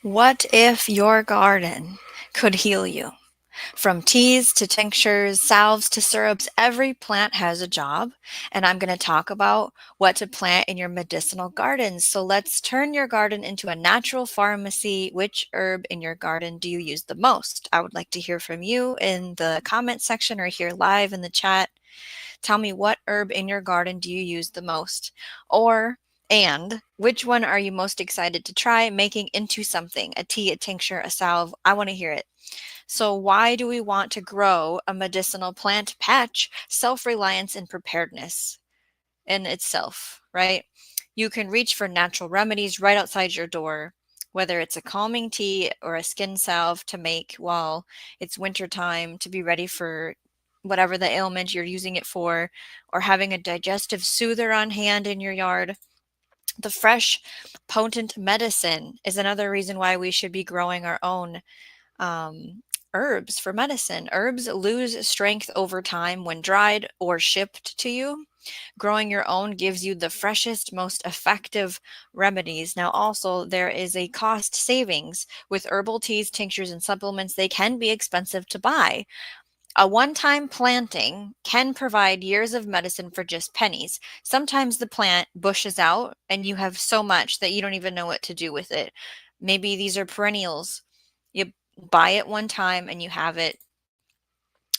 What if your garden could heal you? From teas to tinctures, salves to syrups, every plant has a job. And I'm going to talk about what to plant in your medicinal gardens. So let's turn your garden into a natural pharmacy. Which herb in your garden do you use the most? I would like to hear from you in the comment section or here live in the chat. Tell me, what herb in your garden do you use the most? And which one are you most excited to try making into something? A tea, a tincture, a salve? I want to hear it. So why do we want to grow a medicinal plant patch? Self-reliance and preparedness in itself, right? You can reach for natural remedies right outside your door, whether it's a calming tea or a skin salve to make while it's wintertime to be ready for whatever the ailment you're using it for, or having a digestive soother on hand in your yard. The fresh, potent medicine is another reason why we should be growing our own herbs for medicine. Herbs lose strength over time when dried or shipped to you. Growing your own gives you the freshest, most effective remedies. Now, also, there is a cost savings with herbal teas, tinctures, and supplements. They can be expensive to buy. A one-time planting can provide years of medicine for just pennies. Sometimes the plant bushes out and you have so much that you don't even know what to do with it. Maybe these are perennials. You buy it one time and you have it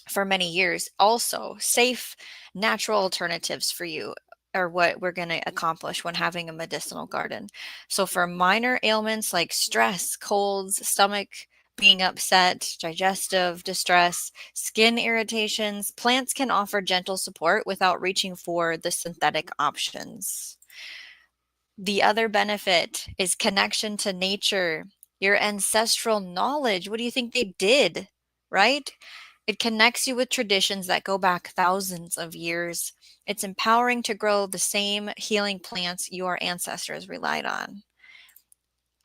for many years. Also, safe, natural alternatives for you are what we're going to accomplish when having a medicinal garden. So, for minor ailments like stress, colds, stomach being upset, digestive distress, skin irritations, plants can offer gentle support without reaching for the synthetic options. The other benefit is connection to nature, your ancestral knowledge. What do you think they did? Right? It connects you with traditions that go back thousands of years. It's empowering to grow the same healing plants your ancestors relied on.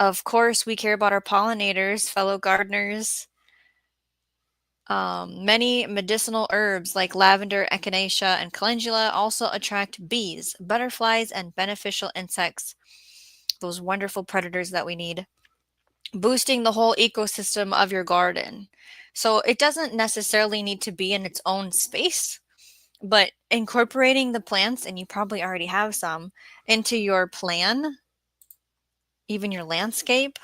Of course, we care about our pollinators, fellow gardeners. Many medicinal herbs like lavender, echinacea, and calendula also attract bees, butterflies, and beneficial insects, those wonderful predators that we need, boosting the whole ecosystem of your garden. So it doesn't necessarily need to be in its own space, but incorporating the plants, and you probably already have some, into your plan, even your landscape,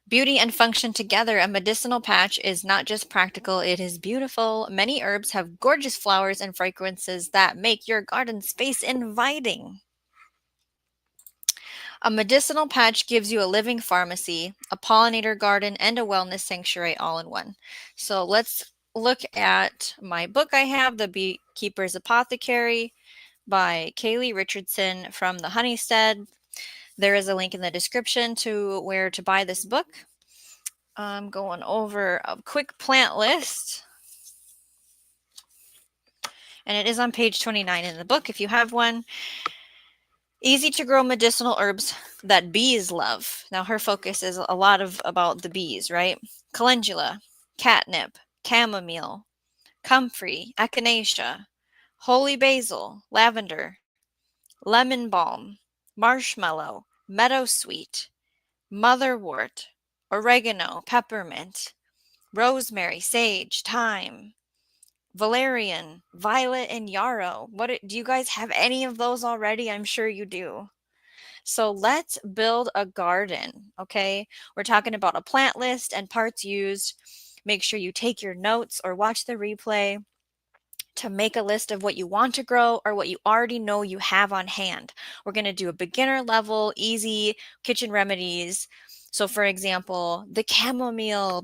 beauty and function together. A medicinal patch is not just practical, it is beautiful. Many herbs have gorgeous flowers and fragrances that make your garden space inviting. A medicinal patch gives you a living pharmacy, a pollinator garden, and a wellness sanctuary all in one. So let's look at my book I have, The Beekeeper's Apothecary by Kaylee Richardson from the Honeystead. There is a link in the description to where to buy this book. I'm going over a quick plant list, and it is on page 29 in the book if you have one. Easy to grow medicinal herbs that bees love. Now her focus is a lot of about the bees, right? Calendula, catnip, chamomile, comfrey, echinacea, holy basil, lavender, lemon balm, marshmallow, meadowsweet, motherwort, oregano, peppermint, rosemary, sage, thyme, valerian, violet, and yarrow. Do you guys have any of those already? I'm sure you do. So let's build a garden, okay? We're talking about a plant list and parts used. Make sure you take your notes or watch the replay to make a list of what you want to grow or what you already know you have on hand. We're going to do a beginner level, easy kitchen remedies. So for example, the chamomile,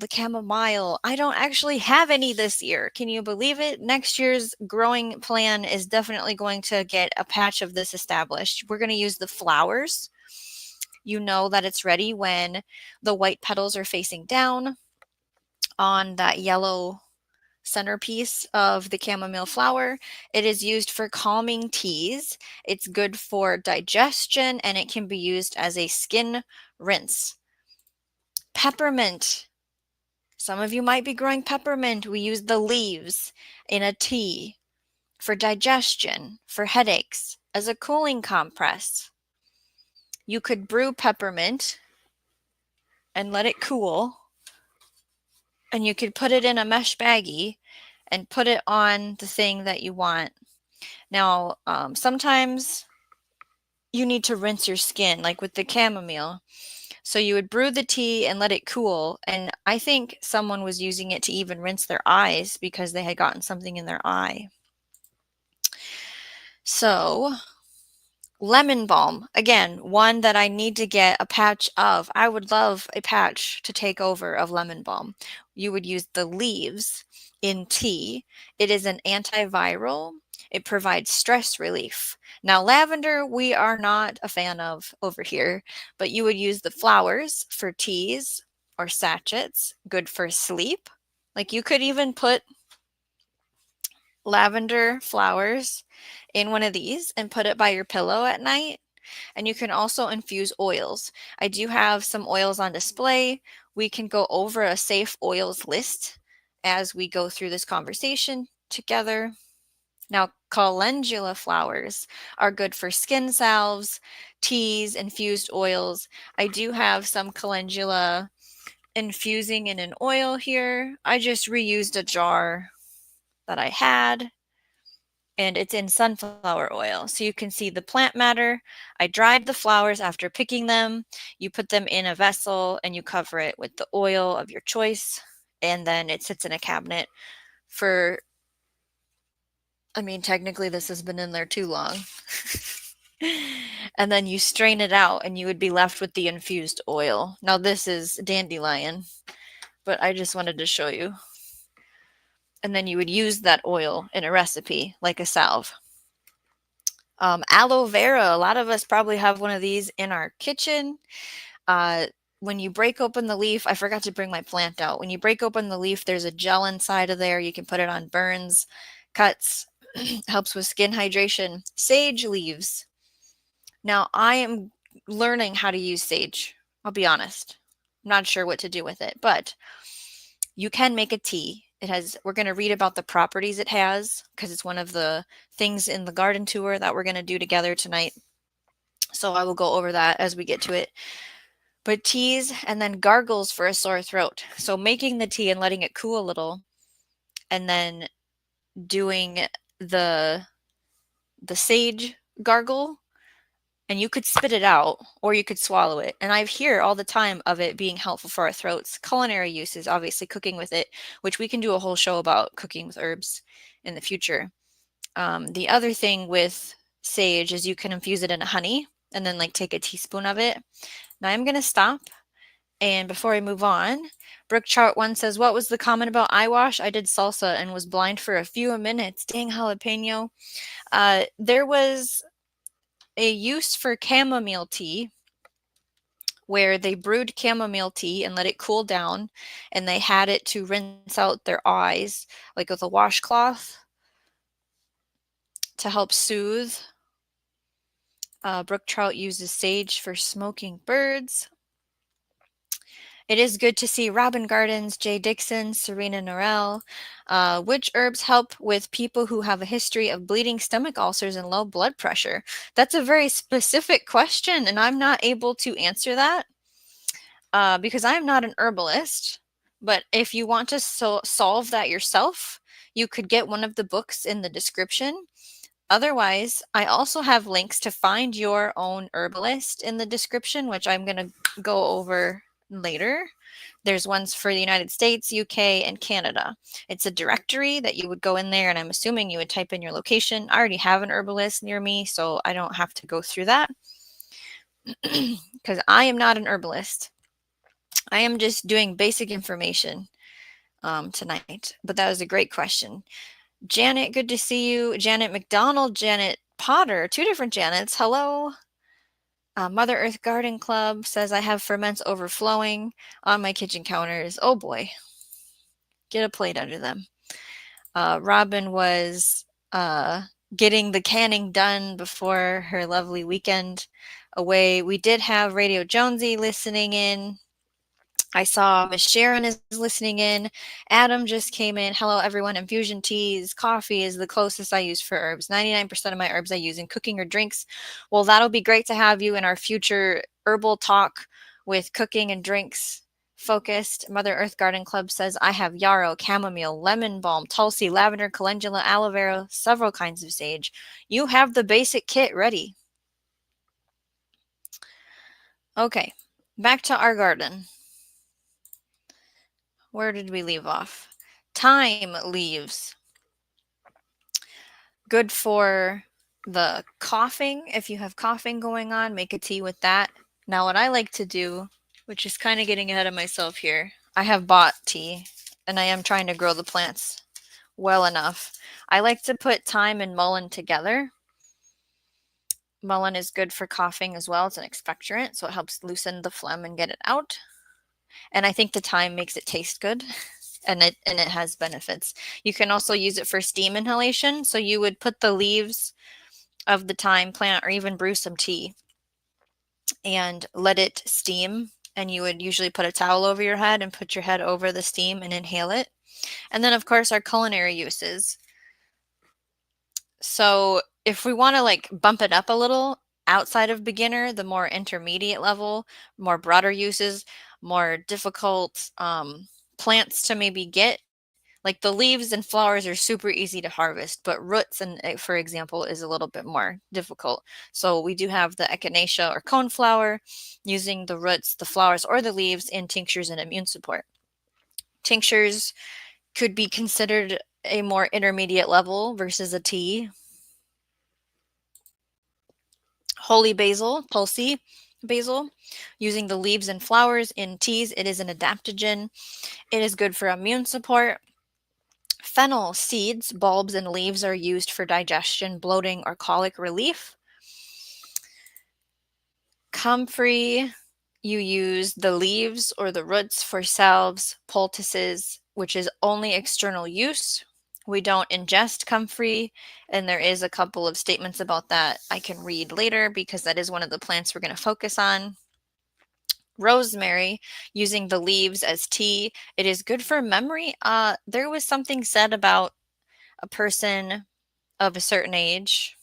I don't actually have any this year. Can you believe it? Next year's growing plan is definitely going to get a patch of this established. We're going to use the flowers. You know that it's ready when the white petals are facing down on that yellow centerpiece of the chamomile flower. It is used for calming teas. It's good for digestion and it can be used as a skin rinse. Peppermint. Some of you might be growing peppermint. We use the leaves in a tea for digestion, for headaches, as a cooling compress. You could brew peppermint and let it cool. And you could put it in a mesh baggie and put it on the thing that you want. Now, sometimes you need to rinse your skin, like with the chamomile. So you would brew the tea and let it cool. And I think someone was using it to even rinse their eyes because they had gotten something in their eye. So lemon balm, again, one that I need to get a patch of. I would love a patch to take over of lemon balm. You would use the leaves in tea. It is an antiviral. It provides stress relief. Now, lavender, we are not a fan of over here, but you would use the flowers for teas or sachets, good for sleep. Like you could even put lavender flowers in one of these and put it by your pillow at night. And you can also infuse oils. I do have some oils on display. We can go over a safe oils list as we go through this conversation together. Now, calendula flowers are good for skin salves, teas, infused oils. I do have some calendula infusing in an oil here. I just reused a jar that I had, and it's in sunflower oil. So you can see the plant matter. I dried the flowers after picking them. You put them in a vessel and you cover it with the oil of your choice. And then it sits in a cabinet for, I mean, technically this has been in there too long. And then you strain it out and you would be left with the infused oil. Now this is dandelion, but I just wanted to show you. And then you would use that oil in a recipe like a salve. Aloe vera, a lot of us probably have one of these in our kitchen. When you break open the leaf, I forgot to bring my plant out. When you break open the leaf, there's a gel inside of there. You can put it on burns, cuts, helps with skin hydration. Sage leaves. Now, I am learning how to use sage. I'll be honest. I'm not sure what to do with it, but you can make a tea. We're going to read about the properties it has because it's one of the things in the garden tour that we're going to do together tonight. So I will go over that as we get to it. But teas and then gargles for a sore throat. So making the tea and letting it cool a little and then doing the sage gargle, and you could spit it out or you could swallow it. And I hear all the time of it being helpful for our throats. Culinary uses, obviously cooking with it, which we can do a whole show about cooking with herbs in the future. The other thing with sage is you can infuse it in honey and then like take a teaspoon of it. Now I'm going to stop. And before I move on, Brooke Chart 1 says, what was the comment about eye wash? I did salsa and was blind for a few minutes. Dang jalapeno. There was a use for chamomile tea where they brewed chamomile tea and let it cool down, and they had it to rinse out their eyes, like with a washcloth to help soothe. Brook trout uses sage for smoking birds. It is good to see Robin Gardens, Jay Dixon, Serena Norell. Which herbs help with people who have a history of bleeding stomach ulcers and low blood pressure? That's a very specific question, and I'm not able to answer that because I'm not an herbalist. But if you want to solve that yourself, you could get one of the books in the description. Otherwise, I also have links to find your own herbalist in the description, which I'm going to go over later. There's ones for the United States, UK, and Canada. It's a directory that you would go in there, and I'm assuming you would type in your location. I already have an herbalist near me, so I don't have to go through that because I am not an herbalist. I am just doing basic information tonight, but that was a great question. Janet, good to see you. Janet McDonald, Janet Potter, two different Janets. Hello. Mother Earth Garden Club says, I have ferments overflowing on my kitchen counters. Oh boy. Get a plate under them. Robin was getting the canning done before her lovely weekend away. We did have Radio Jonesy listening in. I saw Miss Sharon is listening in. Adam just came in. Hello, everyone. Infusion teas, coffee is the closest I use for herbs. 99% of my herbs I use in cooking or drinks. Well, that'll be great to have you in our future herbal talk with cooking and drinks focused. Mother Earth Garden Club says, I have yarrow, chamomile, lemon balm, tulsi, lavender, calendula, aloe vera, several kinds of sage. You have the basic kit ready. Okay, back to our garden. Where did we leave off? Thyme leaves. Good for the coughing. If you have coughing going on, make a tea with that. Now, what I like to do, which is kind of getting ahead of myself here, I have bought tea, and I am trying to grow the plants well enough. I like to put thyme and mullein together. Mullein is good for coughing as well. It's an expectorant, so it helps loosen the phlegm and get it out. And I think the thyme makes it taste good. And it has benefits. You can also use it for steam inhalation. So you would put the leaves of the thyme plant or even brew some tea and let it steam. And you would usually put a towel over your head and put your head over the steam and inhale it. And then, of course, our culinary uses. So if we want to like bump it up a little outside of beginner, the more intermediate level, more broader uses, more difficult plants to maybe get. Like the leaves and flowers are super easy to harvest, but roots, and for example, is a little bit more difficult. So we do have the echinacea or coneflower, using the roots, the flowers, or the leaves in tinctures and immune support. Tinctures could be considered a more intermediate level versus a tea. Holy basil, tulsi basil, using the leaves and flowers in teas. It is an adaptogen. It is good for immune support. Fennel seeds, bulbs, and leaves are used for digestion, bloating, or colic relief. Comfrey, you use the leaves or the roots for salves, poultices, which is only external use. We don't ingest comfrey, and there is a couple of statements about that I can read later because that is one of the plants we're going to focus on. Rosemary, using the leaves as tea. It is good for memory. There was something said about a person of a certain age.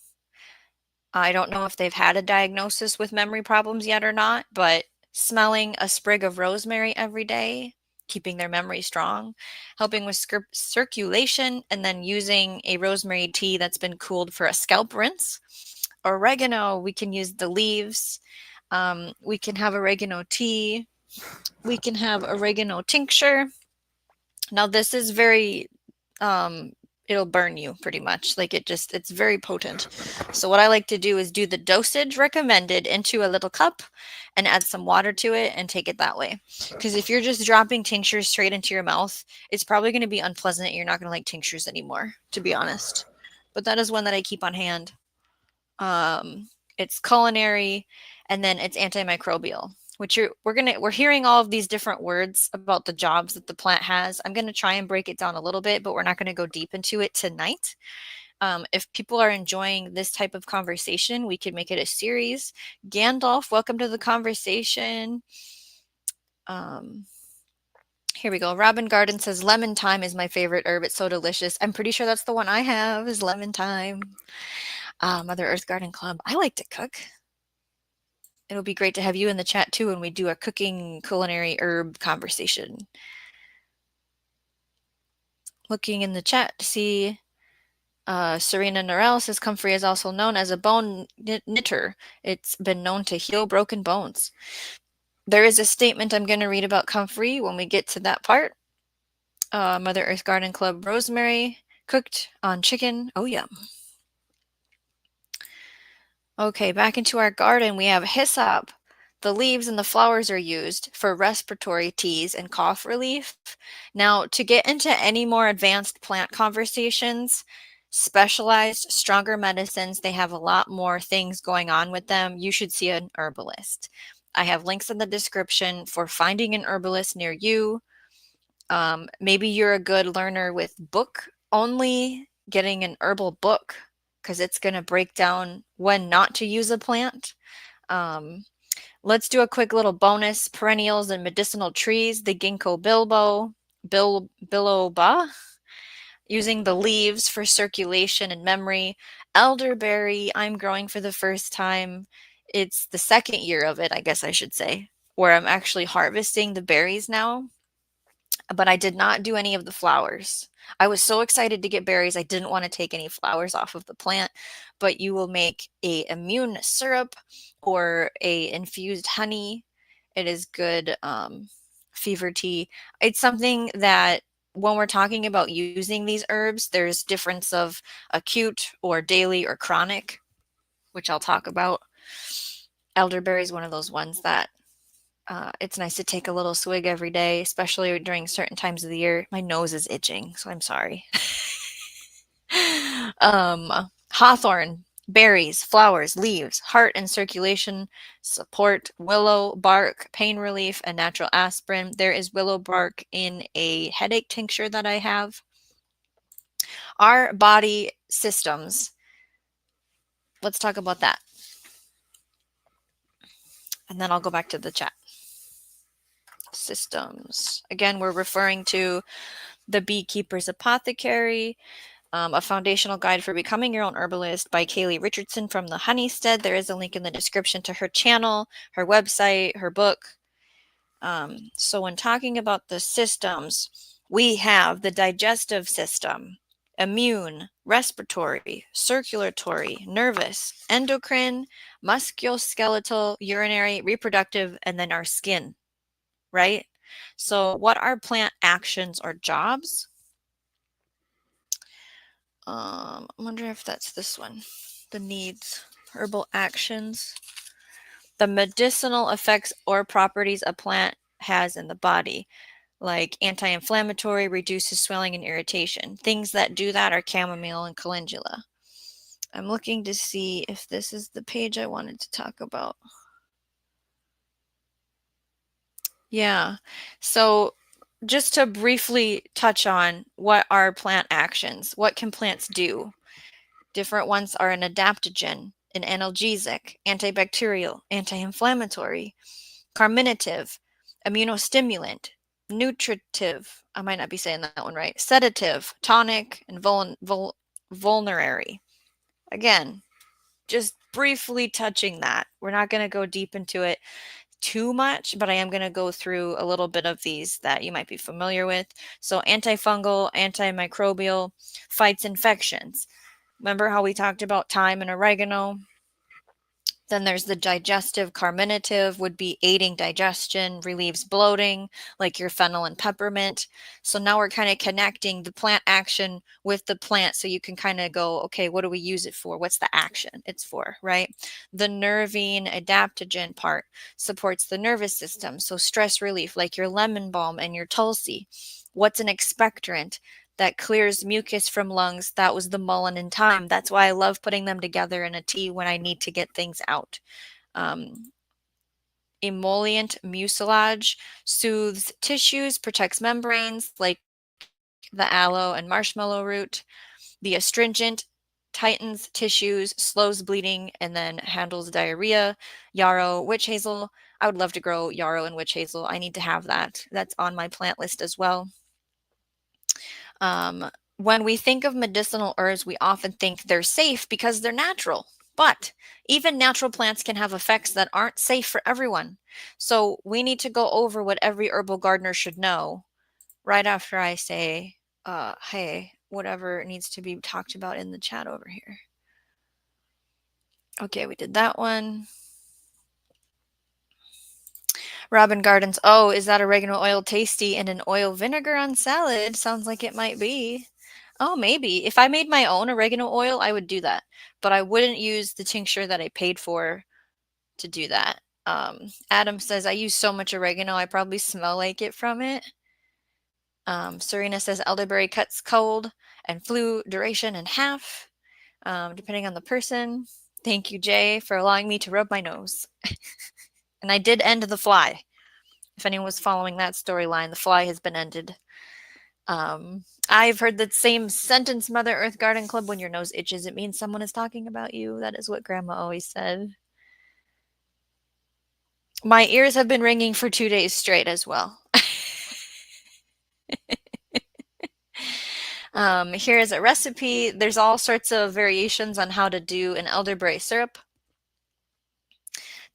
I don't know if they've had a diagnosis with memory problems yet or not, but smelling a sprig of rosemary every day, keeping their memory strong, helping with circulation, and then using a rosemary tea that's been cooled for a scalp rinse. Oregano, we can use the leaves. We can have oregano tea. We can have oregano tincture. Now, this is very it'll burn you pretty much. Like it's very potent. So what I like to do is do the dosage recommended into a little cup and add some water to it and take it that way. Because if you're just dropping tinctures straight into your mouth, it's probably going to be unpleasant. You're not going to like tinctures anymore, to be honest. But that is one that I keep on hand. It's culinary, and then it's antimicrobial, which we're hearing all of these different words about the jobs that the plant has. I'm going to try and break it down a little bit, but we're not going to go deep into it tonight. If people are enjoying this type of conversation, we could make it a series. Gandalf, welcome to the conversation. Here we go. Robin Garden says lemon thyme is my favorite herb. It's so delicious. I'm pretty sure that's the one I have is lemon thyme. Mother Earth Garden Club. I like to cook. It'll be great to have you in the chat too when we do a cooking culinary herb conversation. Looking in the chat to see Serena Norell says comfrey is also known as a bone knitter. It's been known to heal broken bones. There is a statement I'm going to read about comfrey when we get to that part. Mother Earth Garden Club rosemary cooked on chicken. Oh, yeah. Okay, back into our garden, we have hyssop. The leaves and the flowers are used for respiratory teas and cough relief. Now, to get into any more advanced plant conversations, specialized, stronger medicines, they have a lot more things going on with them. You should see an herbalist. I have links in the description for finding an herbalist near you. Maybe you're a good learner with book only, getting an herbal book, because it's going to break down when not to use a plant. Let's do a quick little bonus. Perennials and medicinal trees, the ginkgo biloba, using the leaves for circulation and memory. Elderberry, I'm growing for the first time. It's the second year of it, I guess I should say. where I'm actually harvesting the berries now, but I did not do any of the flowers. I was so excited to get berries, I didn't want to take any flowers off of the plant, but you will make a immune syrup or a infused honey. It is good fever tea. It's something that when we're talking about using these herbs, there's difference of acute or daily or chronic, which I'll talk about. Elderberry is one of those ones that it's nice to take a little swig every day, especially during certain times of the year. My nose is itching, so I'm sorry. Hawthorn, berries, flowers, leaves, heart and circulation support, willow bark, pain relief, and natural aspirin. There is willow bark in a headache tincture that I have. Our body systems, let's talk about that. And then I'll go back to the chat. Systems. Again, we're referring to The Beekeeper's Apothecary, a foundational guide for becoming your own herbalist by Kaylee Richardson from the Honeystead. There is a link in the description to her channel, her website, her book. So when talking about the systems, we have the digestive system, immune, respiratory, circulatory, nervous, endocrine, musculoskeletal, urinary, reproductive, and then our skin, right? So what are plant actions or jobs? I wonder if that's this one. The needs, herbal actions, the medicinal effects or properties a plant has in the body, like anti-inflammatory, reduces swelling and irritation. Things that do that are chamomile and calendula. I'm looking to see if this is the page I wanted to talk about. Yeah. So just to briefly touch on what are plant actions, what can plants do? Different ones are an adaptogen, an analgesic, antibacterial, anti-inflammatory, carminative, immunostimulant, nutritive, I might not be saying that one right, sedative, tonic, and vulnerary. Again, just briefly touching that. We're not going to go deep into it too much, but I am going to go through a little bit of these that you might be familiar with. So antifungal, antimicrobial, fights infections. Remember how we talked about thyme and oregano? Then there's the digestive, carminative would be aiding digestion, relieves bloating, like your fennel and peppermint. So now we're kind of connecting the plant action with the plant so you can kind of go, okay, what do we use it for? What's the action it's for, right? The nervine adaptogen part supports the nervous system. So stress relief, like your lemon balm and your tulsi. What's an expectorant? That clears mucus from lungs. That was the mullein and thyme. That's why I love putting them together in a tea when I need to get things out. Emollient mucilage soothes tissues, protects membranes like the aloe and marshmallow root. The astringent tightens tissues, slows bleeding, and then handles diarrhea. Yarrow, witch hazel. I would love to grow yarrow and witch hazel. I need to have that. That's on my plant list as well. When we think of medicinal herbs, we often think they're safe because they're natural. But even natural plants can have effects that aren't safe for everyone. So we need to go over what every herbal gardener should know right after I say, hey, whatever needs to be talked about in the chat over here. Okay, we did that one. Robin Gardens, oh, is that oregano oil tasty and an oil vinegar on salad? Sounds like it might be. Oh, maybe. If I made my own oregano oil, I would do that. But I wouldn't use the tincture that I paid for to do that. Adam says, I use so much oregano, I probably smell like it from it. Serena says, elderberry cuts cold and flu duration in half, depending on the person. Thank you, Jay, for allowing me to rub my nose. And I did end the fly. If anyone was following that storyline, the fly has been ended. I've heard the same sentence, Mother Earth Garden Club, when your nose itches, it means someone is talking about you. That is what Grandma always said. My ears have been ringing for 2 days straight as well. Here is a recipe. There's all sorts of variations on how to do an elderberry syrup.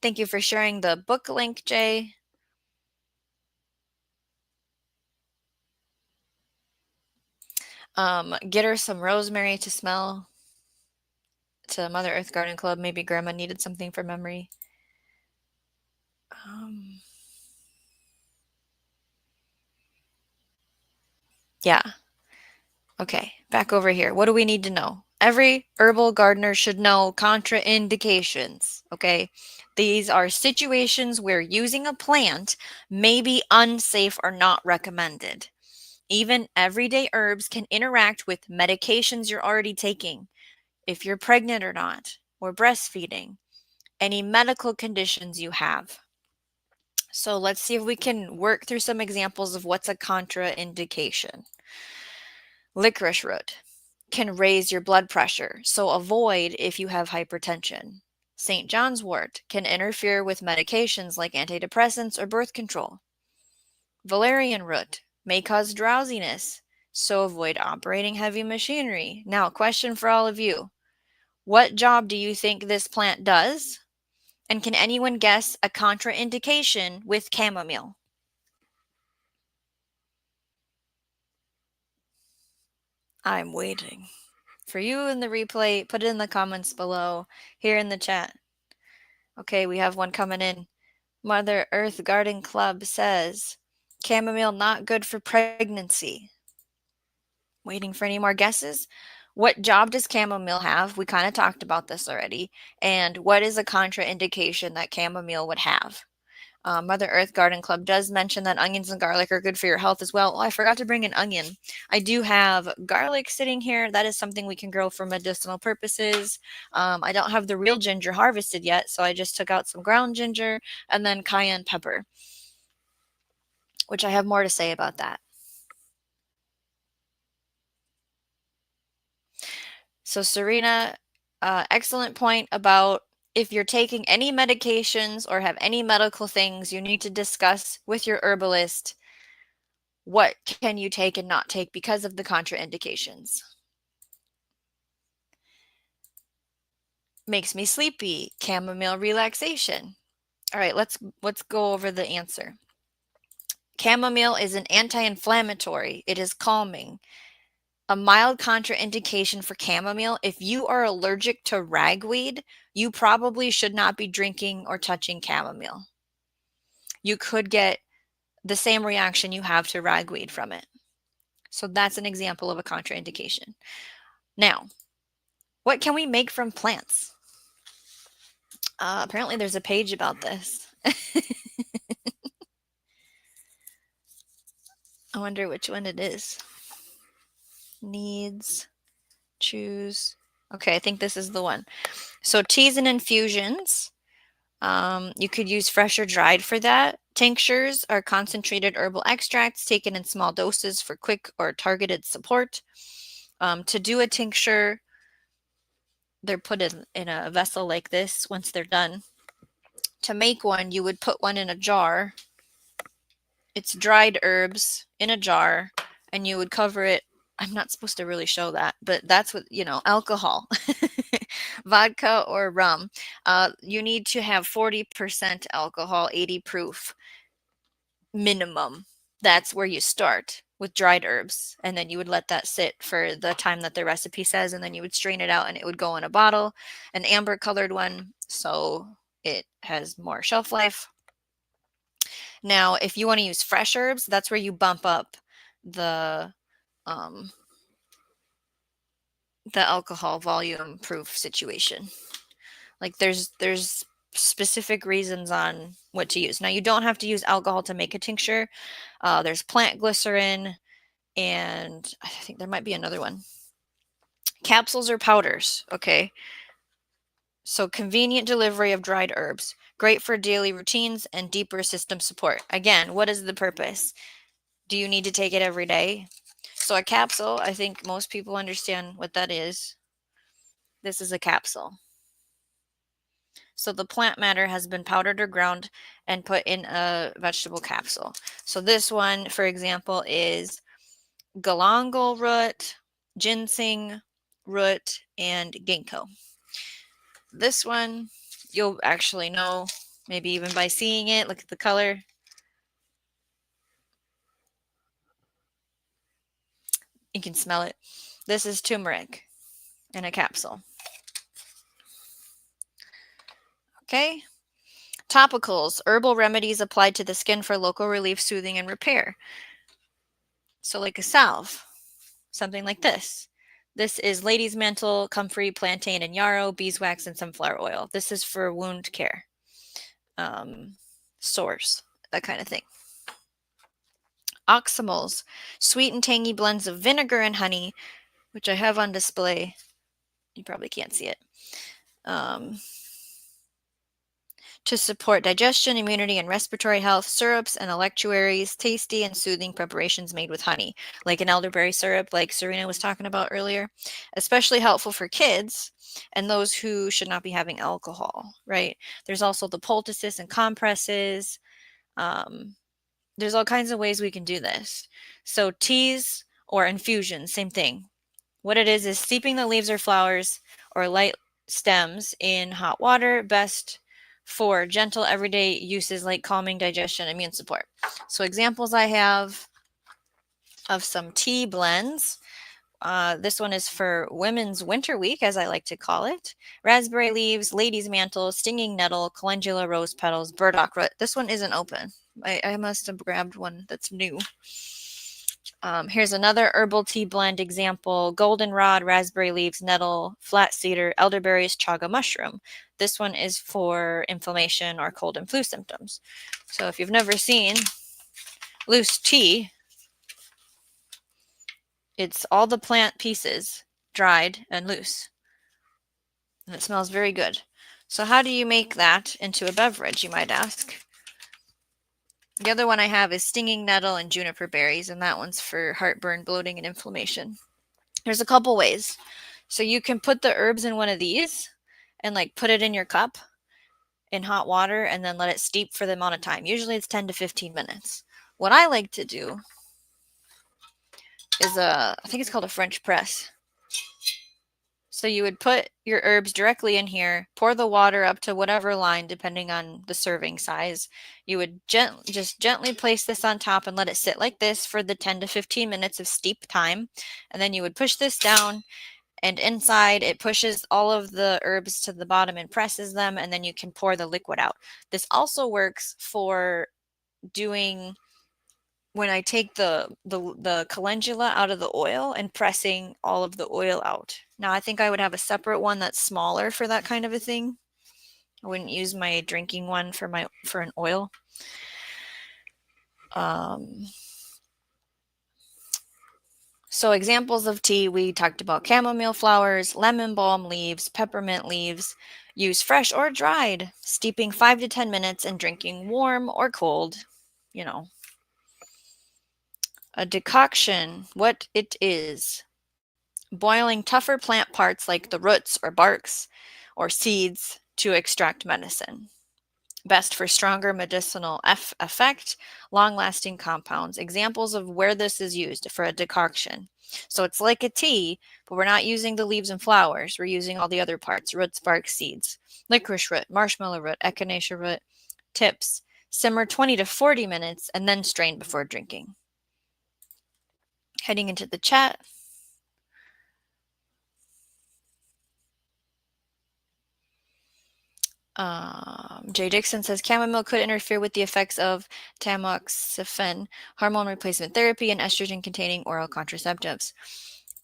Thank you for sharing the book link, Jay. Get her some rosemary to smell to Mother Earth Garden Club. Maybe Grandma needed something for memory. Yeah. Okay, back over here. What do we need to know? Every herbal gardener should know contraindications, okay? These are situations where using a plant may be unsafe or not recommended. Even everyday herbs can interact with medications you're already taking, if you're pregnant or not, or breastfeeding, any medical conditions you have. So let's see if we can work through some examples of what's a contraindication. Licorice root can raise your blood pressure, so avoid if you have hypertension. St. John's wort can interfere with medications like antidepressants or birth control. Valerian root may cause drowsiness, so avoid operating heavy machinery. Now, question for all of you. What job do you think this plant does? And can anyone guess a contraindication with chamomile? I'm waiting for you in the replay. Put it in the comments below, here in the chat. Okay, we have one coming in. Mother Earth Garden Club says, chamomile not good for pregnancy. Waiting for any more guesses? What job does chamomile have? We kind of talked about this already. And what is a contraindication that chamomile would have? Mother Earth Garden Club does mention that onions and garlic are good for your health as well. Oh, I forgot to bring an onion. I do have garlic sitting here. That is something we can grow for medicinal purposes. I don't have the real ginger harvested yet, so I just took out some ground ginger and then cayenne pepper, which I have more to say about that. So Serena, excellent point about if you're taking any medications or have any medical things, you need to discuss with your herbalist what can you take and not take because of the contraindications. Makes me sleepy. Chamomile relaxation. All right, let's go over the answer. Chamomile is an anti-inflammatory. It is calming. A mild contraindication for chamomile, if you are allergic to ragweed, you probably should not be drinking or touching chamomile. You could get the same reaction you have to ragweed from it. So that's an example of a contraindication. Now, what can we make from plants? Apparently there's a page about this. I wonder which one it is. Needs, choose. Okay, I think this is the one. So teas and infusions. You could use fresh or dried for that. Tinctures are concentrated herbal extracts taken in small doses for quick or targeted support. To do a tincture, they're put in a vessel like this once they're done. To make one, you would put one in a jar. It's dried herbs in a jar, and you would cover it. I'm not supposed to really show that, but that's what, alcohol, vodka or rum. You need to have 40% alcohol, 80 proof minimum. That's where you start with dried herbs. And then you would let that sit for the time that the recipe says, and then you would strain it out and it would go in a bottle, an amber colored one, so it has more shelf life. Now, if you want to use fresh herbs, that's where you bump up the alcohol volume proof situation. Like there's specific reasons on what to use. Now, you don't have to use alcohol to make a tincture. There's plant glycerin, and I think there might be another one. Capsules or powders, okay? So convenient delivery of dried herbs. Great for daily routines and deeper system support. Again, what is the purpose? Do you need to take it every day? So a capsule, I think most people understand what that is. This is a capsule. So the plant matter has been powdered or ground and put in a vegetable capsule. So this one, for example, is galangal root, ginseng root, and ginkgo. This one, you'll actually know, maybe even by seeing it. Look at the color. You can smell it. This is turmeric in a capsule. Okay. Topicals, herbal remedies applied to the skin for local relief, soothing, and repair. So like a salve, something like this. This is lady's mantle, comfrey, plantain, and yarrow, beeswax, and sunflower oil. This is for wound care, sores, that kind of thing. Oxymals, sweet and tangy blends of vinegar and honey, which I have on display. You probably can't see it. To support digestion, immunity, and respiratory health, syrups and electuaries, tasty and soothing preparations made with honey, like an elderberry syrup, like Serena was talking about earlier, especially helpful for kids and those who should not be having alcohol, right? There's also the poultices and compresses. There's all kinds of ways we can do this. So teas or infusions, same thing. What it is steeping the leaves or flowers or light stems in hot water, best for gentle everyday uses like calming, digestion, immune support. So examples I have of some tea blends. This one is for Women's Winter Week, as I like to call it. Raspberry leaves, lady's mantle, stinging nettle, calendula, rose petals, burdock root. This one isn't open. I must have grabbed one that's new. Here's another herbal tea blend example. Goldenrod, raspberry leaves, nettle, flat cedar, elderberries, chaga mushroom. This one is for inflammation or cold and flu symptoms. So if you've never seen loose tea, it's all the plant pieces dried and loose. And it smells very good. So how do you make that into a beverage, you might ask? The other one I have is stinging nettle and juniper berries, and that one's for heartburn, bloating, and inflammation. There's a couple ways. So you can put the herbs in one of these and like put it in your cup in hot water and then let it steep for the amount of time. Usually it's 10 to 15 minutes. What I like to do is I think it's called a French press. So you would put your herbs directly in here, pour the water up to whatever line, depending on the serving size. You would just gently place this on top and let it sit like this for the 10 to 15 minutes of steep time. And then you would push this down, and inside it pushes all of the herbs to the bottom and presses them, and then you can pour the liquid out. This also works for doing when I take the calendula out of the oil and pressing all of the oil out. Now I think I would have a separate one that's smaller for that kind of a thing. I wouldn't use my drinking one for an oil. So examples of tea, we talked about chamomile flowers, lemon balm leaves, peppermint leaves. Use fresh or dried, steeping 5 to 10 minutes and drinking warm or cold, you know. A decoction, what it is. Boiling tougher plant parts like the roots or barks or seeds to extract medicine. Best for stronger medicinal effect, long-lasting compounds. Examples of where this is used for a decoction. So it's like a tea, but we're not using the leaves and flowers. We're using all the other parts, roots, bark, seeds. Licorice root, marshmallow root, echinacea root. Tips: simmer 20 to 40 minutes and then strain before drinking. Heading into the chat. Jay Dixon says chamomile could interfere with the effects of tamoxifen, hormone replacement therapy, and estrogen-containing oral contraceptives.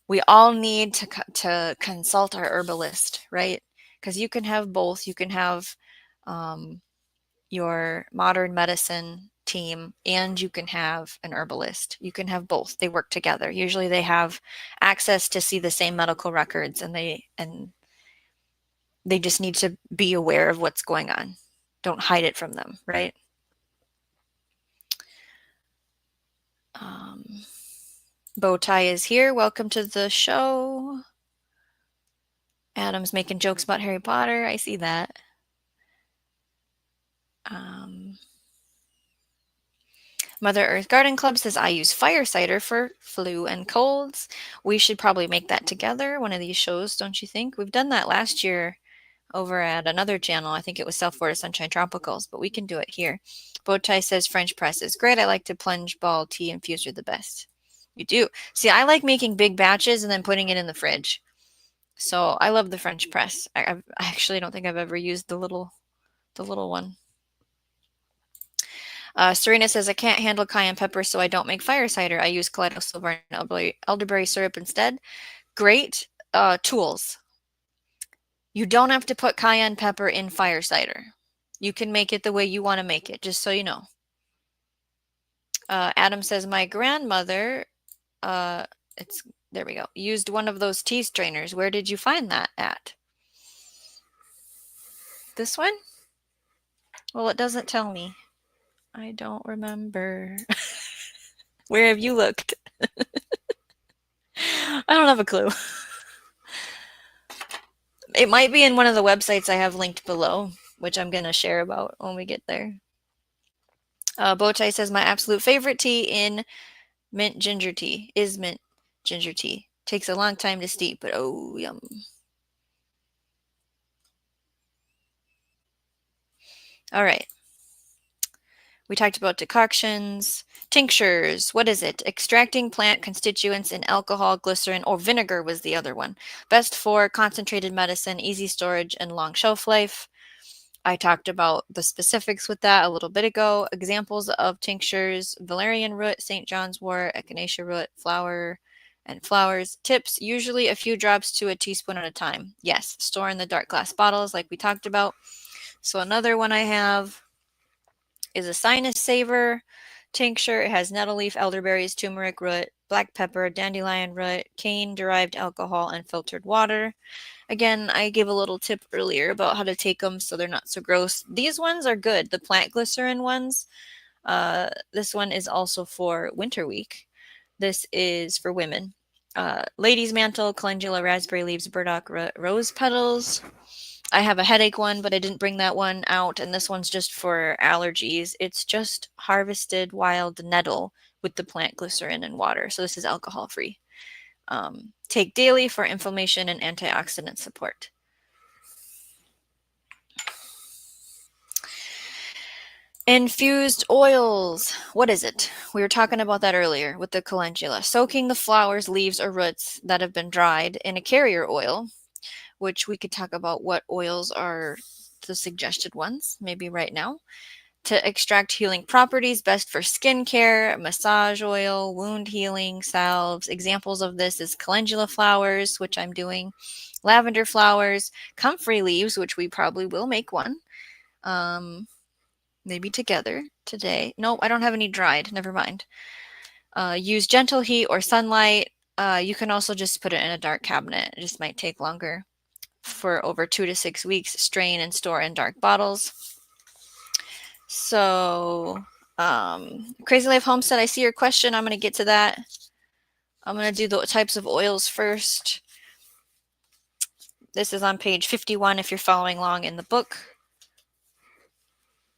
We all need to consult our herbalist, right? Because you can have both. You can have your modern medicine team and you can have an herbalist. You can have both. They work together. Usually they have access to see the same medical records and they just need to be aware of what's going on. Don't hide it from them, right? Bowtie is here. Welcome to the show. Adam's making jokes about Harry Potter. I see that. Mother Earth Garden Club says, I use fire cider for flu and colds. We should probably make that together, one of these shows, don't you think? We've done that last year over at another channel. I think it was South Florida Sunshine Tropicals, but we can do it here. Bowtie says French press is great. I like to plunge ball tea infuser the best. You do. See, I like making big batches and then putting it in the fridge. So I love the French press. I actually don't think I've ever used the little one. Serena says, I can't handle cayenne pepper, so I don't make fire cider. I use kaleido silver and elderberry syrup instead. Great tools. You don't have to put cayenne pepper in fire cider. You can make it the way you want to make it, just so you know. Adam says, my grandmother, there we go, used one of those tea strainers. Where did you find that at? This one? Well, it doesn't tell me. I don't remember. Where have you looked? I don't have a clue. It might be in one of the websites I have linked below, which I'm going to share about when we get there. Bowtie says, my absolute favorite tea in mint ginger tea is mint ginger tea. Takes a long time to steep, but oh, yum. All right. We talked about decoctions, tinctures. What is it? Extracting plant constituents in alcohol, glycerin, or vinegar was the other one. Best for concentrated medicine, easy storage, and long shelf life. I talked about the specifics with that a little bit ago. Examples of tinctures: valerian root, St. John's wort, echinacea root, flower, and flowers. Tips: usually a few drops to a teaspoon at a time. Yes, store in the dark glass bottles like we talked about. So another one I have is a sinus saver tincture. It has nettle leaf, elderberries, turmeric root, black pepper, dandelion root, cane-derived alcohol, and filtered water. Again, I gave a little tip earlier about how to take them so they're not so gross. These ones are good, the plant glycerin ones. This one is also for winter week. This is for women. Lady's mantle, calendula, raspberry leaves, burdock, rose petals. I have a headache one, but I didn't bring that one out, and this one's just for allergies. It's just harvested wild nettle with the plant glycerin and water, so this is alcohol-free. Take daily for inflammation and antioxidant support. Infused oils. What is it? We were talking about that earlier with the calendula. Soaking the flowers, leaves, or roots that have been dried in a carrier oil, which we could talk about what oils are the suggested ones, maybe right now. To extract healing properties, best for skincare, massage oil, wound healing, salves. Examples of this is calendula flowers, which I'm doing, lavender flowers, comfrey leaves, which we probably will make one. Maybe together today. No, I don't have any dried. Never mind. Use gentle heat or sunlight. You can also just put it in a dark cabinet. It just might take longer. For over 2 to 6 weeks, strain and store in dark bottles. So, Crazy Life Homestead, I see your question. I'm going to get to that. I'm going to do the types of oils first. This is on page 51 if you're following along in the book.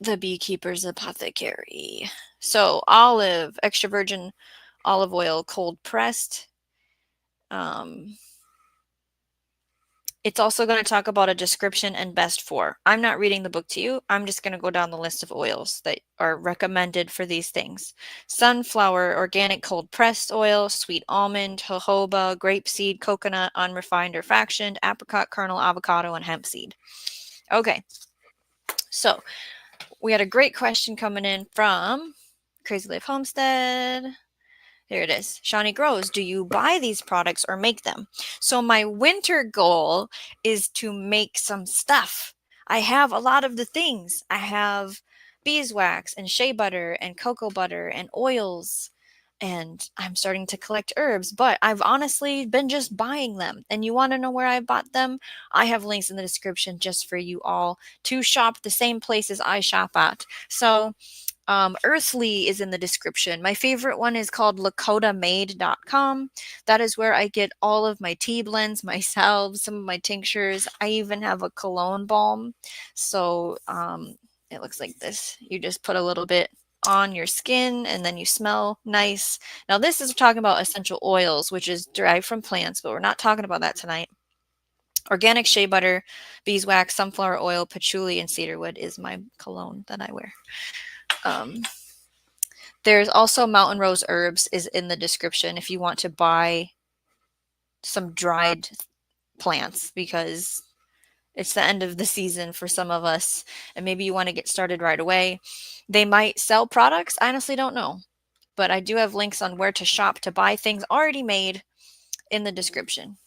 The Beekeeper's Apothecary. So, olive, extra virgin olive oil, cold pressed. It's also going to talk about a description and best for. I'm not reading the book to you. I'm just going to go down the list of oils that are recommended for these things. Sunflower, organic cold pressed oil, sweet almond, jojoba, grapeseed, coconut, unrefined or fractioned, apricot kernel, avocado, and hemp seed. Okay. So we had a great question coming in from Crazy Life Homestead. There it is. Shawnee Grows. Do you buy these products or make them? So my winter goal is to make some stuff. I have a lot of the things. I have beeswax and shea butter and cocoa butter and oils. And I'm starting to collect herbs, but I've honestly been just buying them. And you want to know where I bought them? I have links in the description just for you all to shop the same places I shop at. So Earthly is in the description. My favorite one is called lakotamade.com. That is where I get all of my tea blends, my salves, some of my tinctures. I even have a cologne balm. So it looks like this. You just put a little bit on your skin and then you smell nice. Now this is talking about essential oils, which is derived from plants, but we're not talking about that tonight. Organic shea butter, beeswax, sunflower oil, patchouli, and cedarwood is my cologne that I wear. There's also Mountain Rose Herbs is in the description if you want to buy some dried plants, because it's the end of the season for some of us, and maybe you want to get started right away. They might sell products. I honestly don't know. But I do have links on where to shop to buy things already made in the description.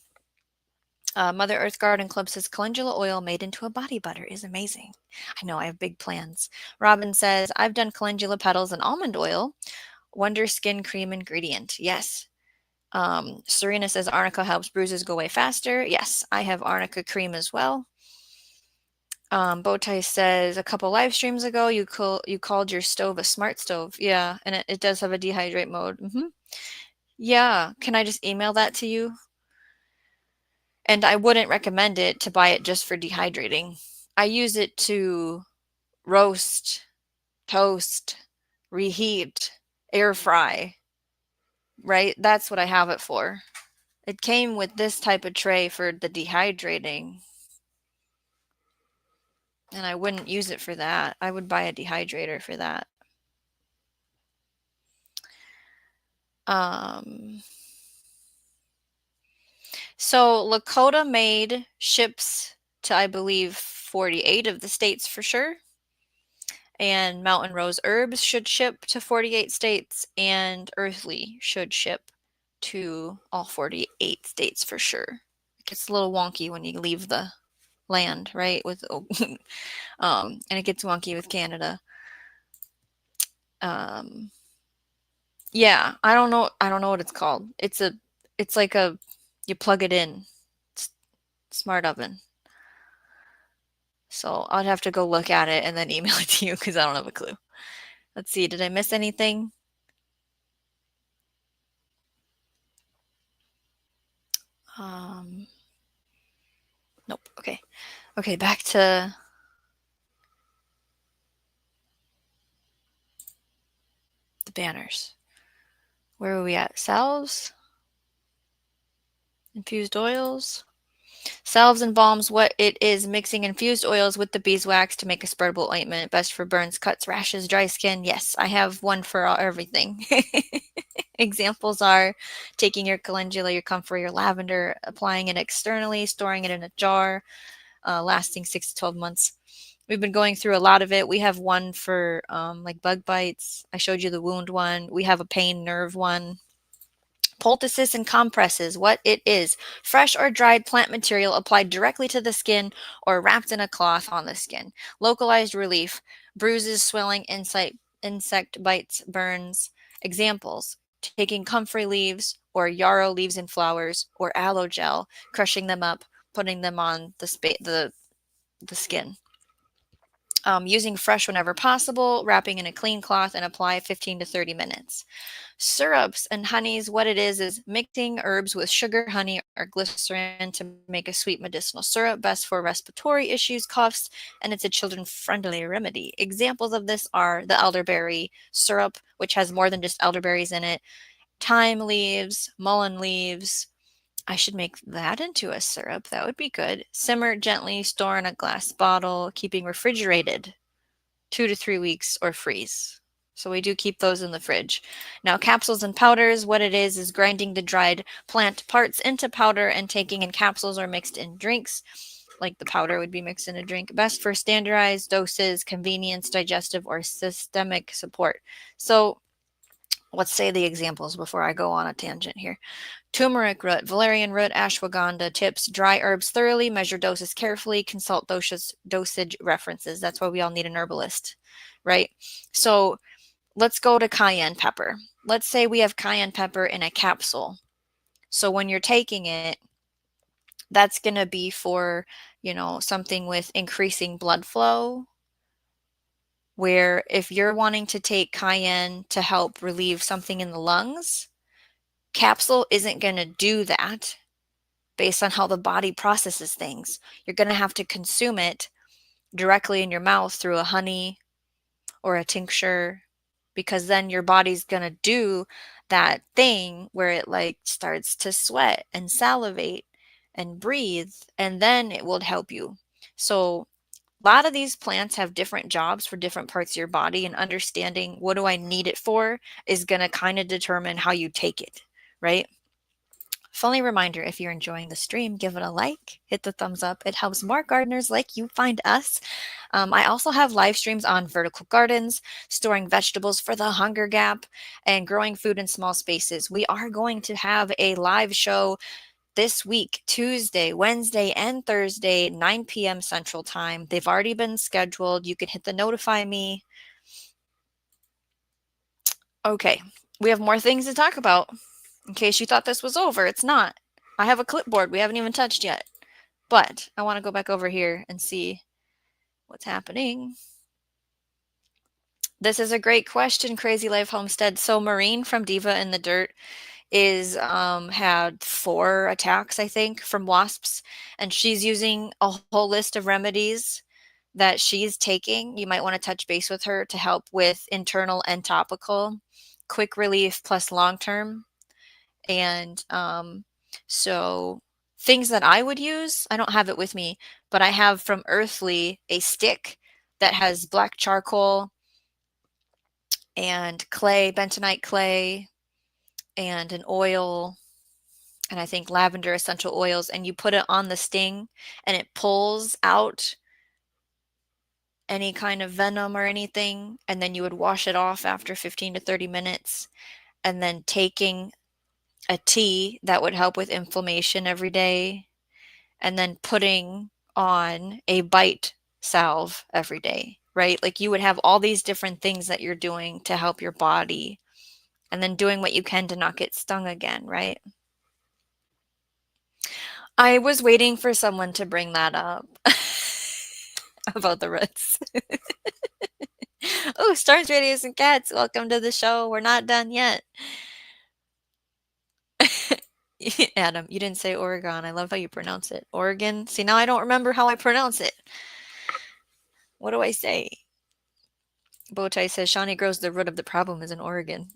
Mother Earth Garden Club says calendula oil made into a body butter is amazing. I know, I have big plans. Robin says, I've done calendula petals and almond oil. Wonder skin cream ingredient. Yes. Serena says arnica helps bruises go away faster. Yes, I have arnica cream as well. Bowtie says a couple live streams ago you called your stove a smart stove. Yeah, and it does have a dehydrate mode. Yeah, can I just email that to you? And I wouldn't recommend it to buy it just for dehydrating. I use it to roast, toast, reheat, air fry, right? That's what I have it for. It came with this type of tray for the dehydrating. And I wouldn't use it for that. I would buy a dehydrator for that. So Lakota Made ships to, I believe, 48 of the states for sure. And Mountain Rose Herbs should ship to 48 states, and Earthly should ship to all 48 states for sure. It gets a little wonky when you leave the land, right? With and it gets wonky with Canada. Yeah, I don't know what it's called. It's like you plug it in. It's smart oven. So I'd have to go look at it and then email it to you because I don't have a clue. Let's see, did I miss anything? Nope. Okay. Okay, back to the banners. Where are we at? Salves? Infused oils? Salves and balms, what it is, mixing infused oils with the beeswax to make a spreadable ointment. Best for burns, cuts, rashes, dry skin. Yes, I have one for everything. Examples are taking your calendula, your comfrey, your lavender, applying it externally, storing it in a jar, lasting 6 to 12 months. We've been going through a lot of it. We have one for like bug bites. I showed you the wound one. We have a pain nerve one. Poultices and compresses, what it is. Fresh or dried plant material applied directly to the skin or wrapped in a cloth on the skin. Localized relief, bruises, swelling, insect bites, burns. Examples, taking comfrey leaves or yarrow leaves and flowers or aloe gel, crushing them up, putting them on the skin. Using fresh whenever possible, wrapping in a clean cloth and apply 15 to 30 minutes. Syrups and honeys, what it is mixing herbs with sugar, honey, or glycerin to make a sweet medicinal syrup, best for respiratory issues, coughs, and it's a children-friendly remedy. Examples of this are the elderberry syrup, which has more than just elderberries in it, thyme leaves, mullein leaves. I should make that into a syrup. That would be good. Simmer gently, store in a glass bottle, keeping refrigerated 2 to 3 weeks, or freeze. So we do keep those in the fridge. Now, capsules and powders, what it is grinding the dried plant parts into powder and taking in capsules or mixed in drinks. Like the powder would be mixed in a drink. Best for standardized doses, convenience, digestive, or systemic support. So let's say the examples before I go on a tangent here. Turmeric root, valerian root, ashwagandha. Tips: dry herbs thoroughly, measure doses carefully, consult dosage references. That's why we all need an herbalist, right? So let's go to cayenne pepper. Let's say we have cayenne pepper in a capsule. So when you're taking it, that's going to be for, something with increasing blood flow, where if you're wanting to take cayenne to help relieve something in the lungs, capsule isn't going to do that based on how the body processes things. You're going to have to consume it directly in your mouth through a honey or a tincture, because then your body's going to do that thing where it like starts to sweat and salivate and breathe, and then it will help you. So A lot of these plants have different jobs for different parts of your body, and understanding what do I need it for is going to kind of determine how you take it, right? Friendly reminder, if you're enjoying the stream, give it a like, hit the thumbs up. It helps more gardeners like you find us. I also have live streams on vertical gardens, storing vegetables for the hunger gap, and growing food in small spaces. We are going to have a live show this week, Tuesday, Wednesday, and Thursday, 9 p.m. Central Time. They've already been scheduled. You can hit the notify me. Okay, we have more things to talk about. In case you thought this was over, it's not. I have a clipboard we haven't even touched yet. But I want to go back over here and see what's happening. This is a great question, Crazy Life Homestead. So Maureen from Diva in the Dirt is had 4 attacks, I think, from wasps, and she's using a whole list of remedies that she's taking. You might want to touch base with her to help with internal and topical, quick relief plus long term. And so things that I would use, I don't have it with me, but I have from Earthly a stick that has black charcoal and clay, bentonite clay, and an oil, and I think lavender essential oils, and you put it on the sting and it pulls out any kind of venom or anything, and then you would wash it off after 15 to 30 minutes, and then taking a tea that would help with inflammation every day, and then putting on a bite salve every day, right? Like you would have all these different things that you're doing to help your body, and then doing what you can to not get stung again, right? I was waiting for someone to bring that up about the roots. Oh, Storms, Radios, and Cats, welcome to the show. We're not done yet. Adam, you didn't say Oregon. I love how you pronounce it. Oregon? See, now I don't remember how I pronounce it. What do I say? Bowtie says Shawnee grows the root of the problem is in Oregon.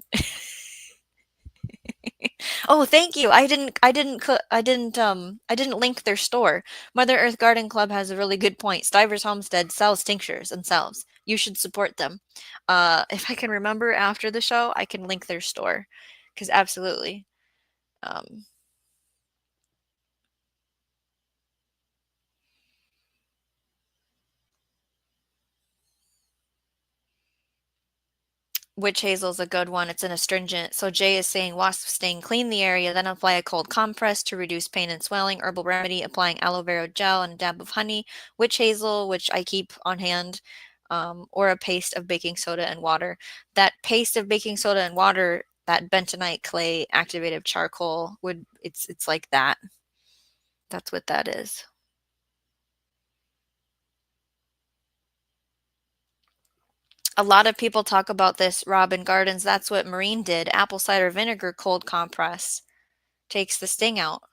Oh, thank you. I didn't link their store. Mother Earth Garden Club has a really good point. Stivers Homestead sells tinctures and salves. You should support them. If I can remember after the show, I can link their store. Because absolutely. Um, Witch hazel's a good one. It's an astringent. So Jay is saying wasp sting, clean the area, then apply a cold compress to reduce pain and swelling. Herbal remedy, applying aloe vera gel and a dab of honey. Witch hazel, which I keep on hand, or a paste of baking soda and water. That paste of baking soda and water, that bentonite clay activated charcoal it's like that. That's what that is. A lot of people talk about this, Robin Gardens. That's what Maureen did. Apple cider vinegar cold compress takes the sting out.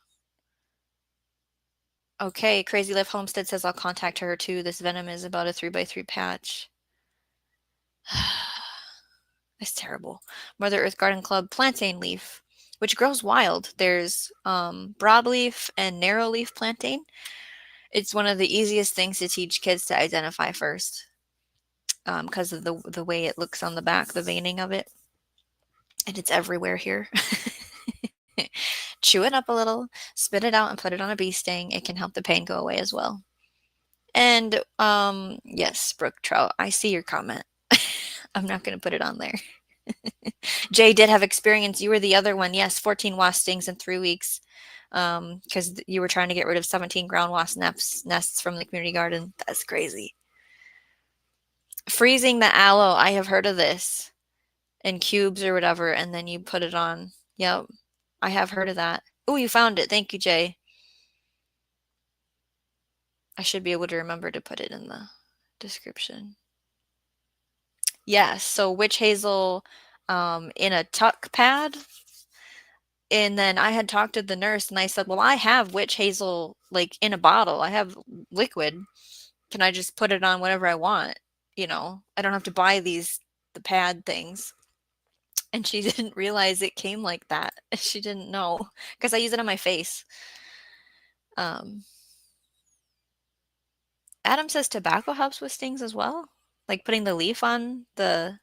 Okay, Crazy Life Homestead says I'll contact her too. This venom is about a 3x3 patch. It's terrible. Mother Earth Garden Club plantain leaf, which grows wild. There's broadleaf and narrowleaf plantain. It's one of the easiest things to teach kids to identify first, because of the way it looks on the back, the veining of it, and it's everywhere here. Chew it up a little, spit it out, and put it on a bee sting. It can help the pain go away as well. And yes, Brooke Trout, I see your comment. I'm not going to put it on there. Jay did have experience. You were the other one. Yes, 14 wasp stings in 3 weeks, because you were trying to get rid of 17 ground wasp nests from the community garden. That's crazy. Freezing the aloe. I have heard of this in cubes or whatever, and then you put it on. Yep, I have heard of that. Oh, you found it. Thank you, Jay. I should be able to remember to put it in the description. Yes, so witch hazel in a tuck pad. And then I had talked to the nurse and I said, well, I have witch hazel like in a bottle. I have liquid. Can I just put it on whatever I want? You know, I don't have to buy the pad things. And she didn't realize it came like that. She didn't know because I use it on my face. Adam says tobacco helps with stings as well, like putting the leaf on the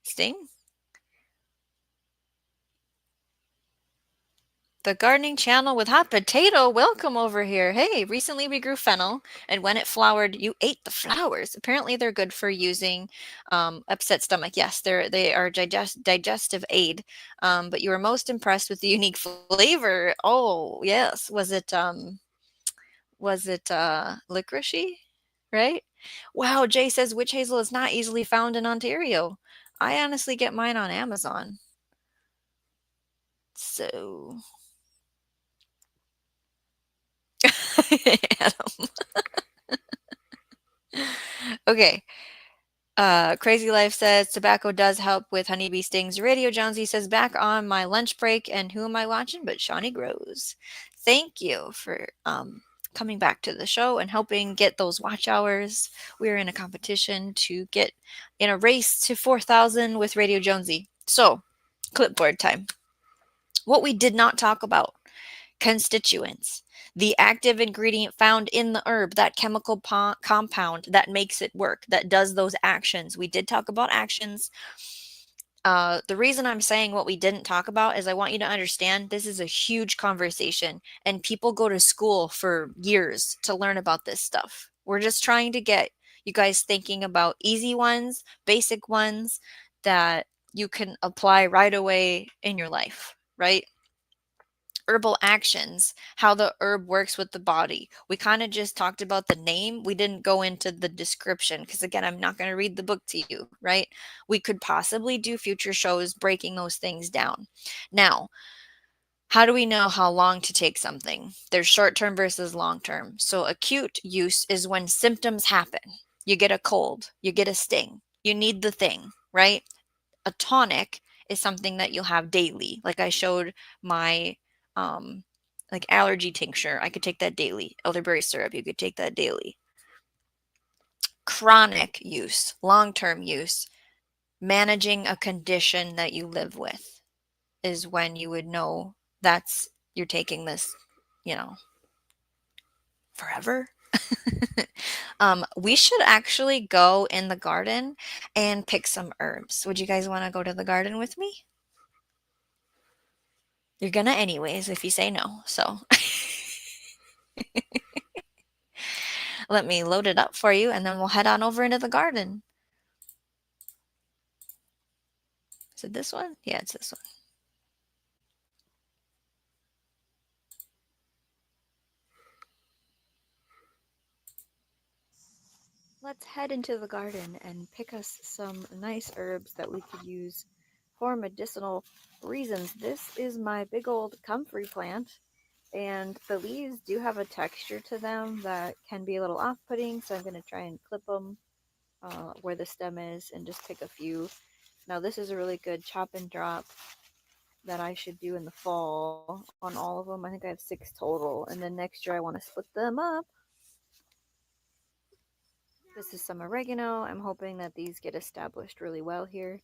sting. The gardening channel with hot potato. Welcome over here. Hey, recently we grew fennel, and when it flowered, you ate the flowers. Apparently, they're good for using upset stomach. Yes, they are digestive aid. But you were most impressed with the unique flavor. Oh, yes. Was it licoricey? Right? Wow, Jay says witch hazel is not easily found in Ontario. I honestly get mine on Amazon. So, Adam. Okay. Crazy Life says tobacco does help with honeybee stings. Radio Jonesy says back on my lunch break, and who am I watching? But Shawnee Grows. Thank you for coming back to the show and helping get those watch hours. We're in a competition to get in a race to 4,000 with Radio Jonesy. So, clipboard time. What we did not talk about: constituents, the active ingredient found in the herb, that chemical compound that makes it work, that does those actions. We did talk about actions. The reason I'm saying what we didn't talk about is I want you to understand this is a huge conversation, and people go to school for years to learn about this stuff. We're just trying to get you guys thinking about easy ones, basic ones that you can apply right away in your life, right? Herbal actions, how the herb works with the body. We kind of just talked about the name. We didn't go into the description because, again, I'm not going to read the book to you, right? We could possibly do future shows breaking those things down. Now, how do we know how long to take something? There's short term versus long term. So, acute use is when symptoms happen. You get a cold, you get a sting, you need the thing, right? A tonic is something that you'll have daily. Like I showed my um like allergy tincture. I could take that daily. Elderberry syrup, you could take that daily. Chronic use, long-term use, managing a condition that you live with is when you would know that's you're taking this, you know, forever. We should actually go in the garden and pick some herbs. Would you guys want to go to the garden with me? You're gonna anyways if you say no. So let me load it up for you and then we'll head on over into the garden. Is it this one? Yeah, it's this one. Let's head into the garden and pick us some nice herbs that we could use for medicinal reasons. This is my big old comfrey plant, and the leaves do have a texture to them that can be a little off-putting, so I'm going to try and clip them where the stem is and just pick a few. Now this is a really good chop and drop that I should do in the fall on all of them. I think I have 6 total, and then next year I want to split them up. This is some oregano. I'm hoping that these get established really well here.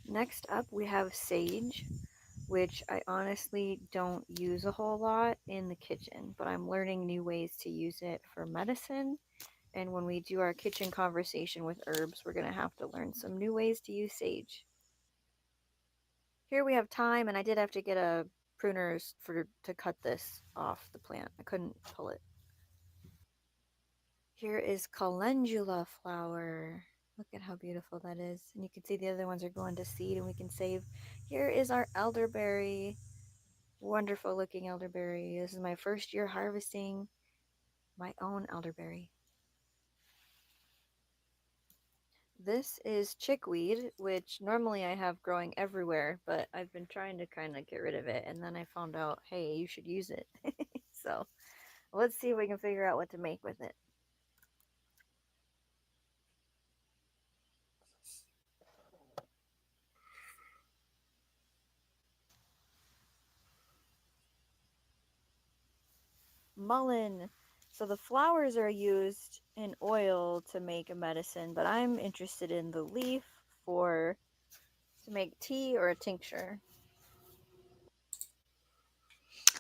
Next up, we have sage, which I honestly don't use a whole lot in the kitchen, but I'm learning new ways to use it for medicine. And when we do our kitchen conversation with herbs, we're going to have to learn some new ways to use sage. Here we have thyme, and I did have to get a pruners to cut this off the plant. I couldn't pull it. Here is calendula flower. Look at how beautiful that is. And you can see the other ones are going to seed and we can save. Here is our elderberry. Wonderful looking elderberry. This is my first year harvesting my own elderberry. This is chickweed, which normally I have growing everywhere, but I've been trying to kind of get rid of it. And then I found out, hey, you should use it. So let's see if we can figure out what to make with it. mullein. So the flowers are used in oil to make a medicine, but I'm interested in the leaf for to make tea or a tincture.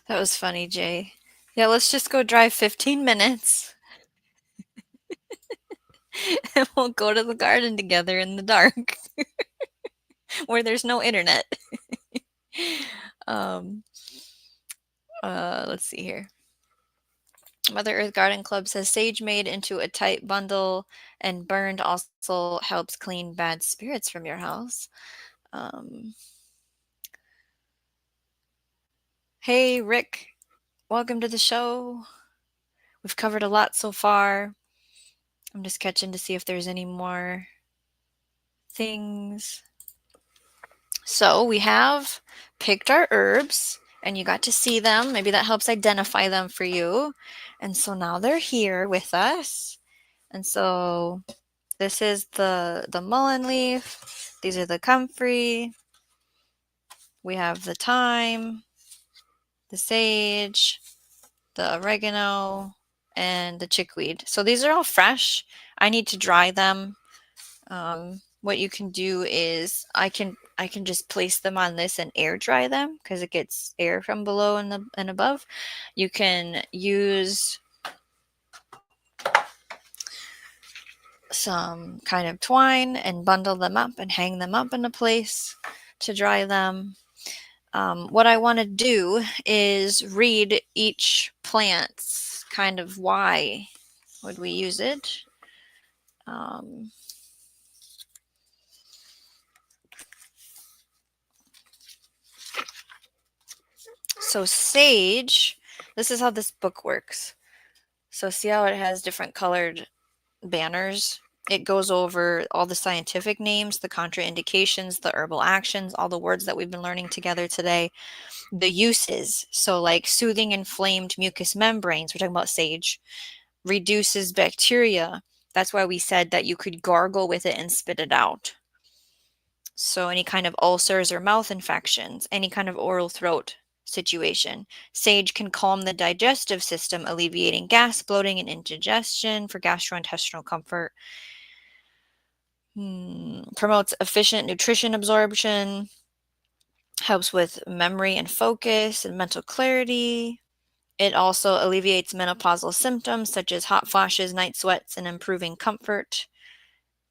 That was funny, Jay. Yeah, let's just go drive 15 minutes and we'll go to the garden together in the dark where there's no internet. um, let's see here. Mother Earth Garden Club says sage made into a tight bundle and burned also helps clean bad spirits from your house. Um, hey, Rick, welcome to the show. We've covered a lot so far. I'm just catching to see if there's any more things. So we have picked our herbs and you got to see them. Maybe that helps identify them for you. And so now they're here with us. And so this is the mullein leaf. These are the comfrey. We have the thyme, the sage, the oregano, and the chickweed. So these are all fresh. I need to dry them. What you can do is I can just place them on this and air dry them because it gets air from below and above. You can use some kind of twine and bundle them up and hang them up in a place to dry them. What I want to do is read each plant's kind of why would we use it. So sage, this is how this book works. So see how it has different colored banners? It goes over all the scientific names, the contraindications, the herbal actions, all the words that we've been learning together today, the uses. So like soothing inflamed mucous membranes, we're talking about sage, reduces bacteria. That's why we said that you could gargle with it and spit it out. So any kind of ulcers or mouth infections, any kind of oral throat situation. Sage can calm the digestive system, alleviating gas, bloating, and indigestion for gastrointestinal comfort. Promotes efficient nutrition absorption, helps with memory and focus and mental clarity. It also alleviates menopausal symptoms such as hot flashes, night sweats, and improving comfort,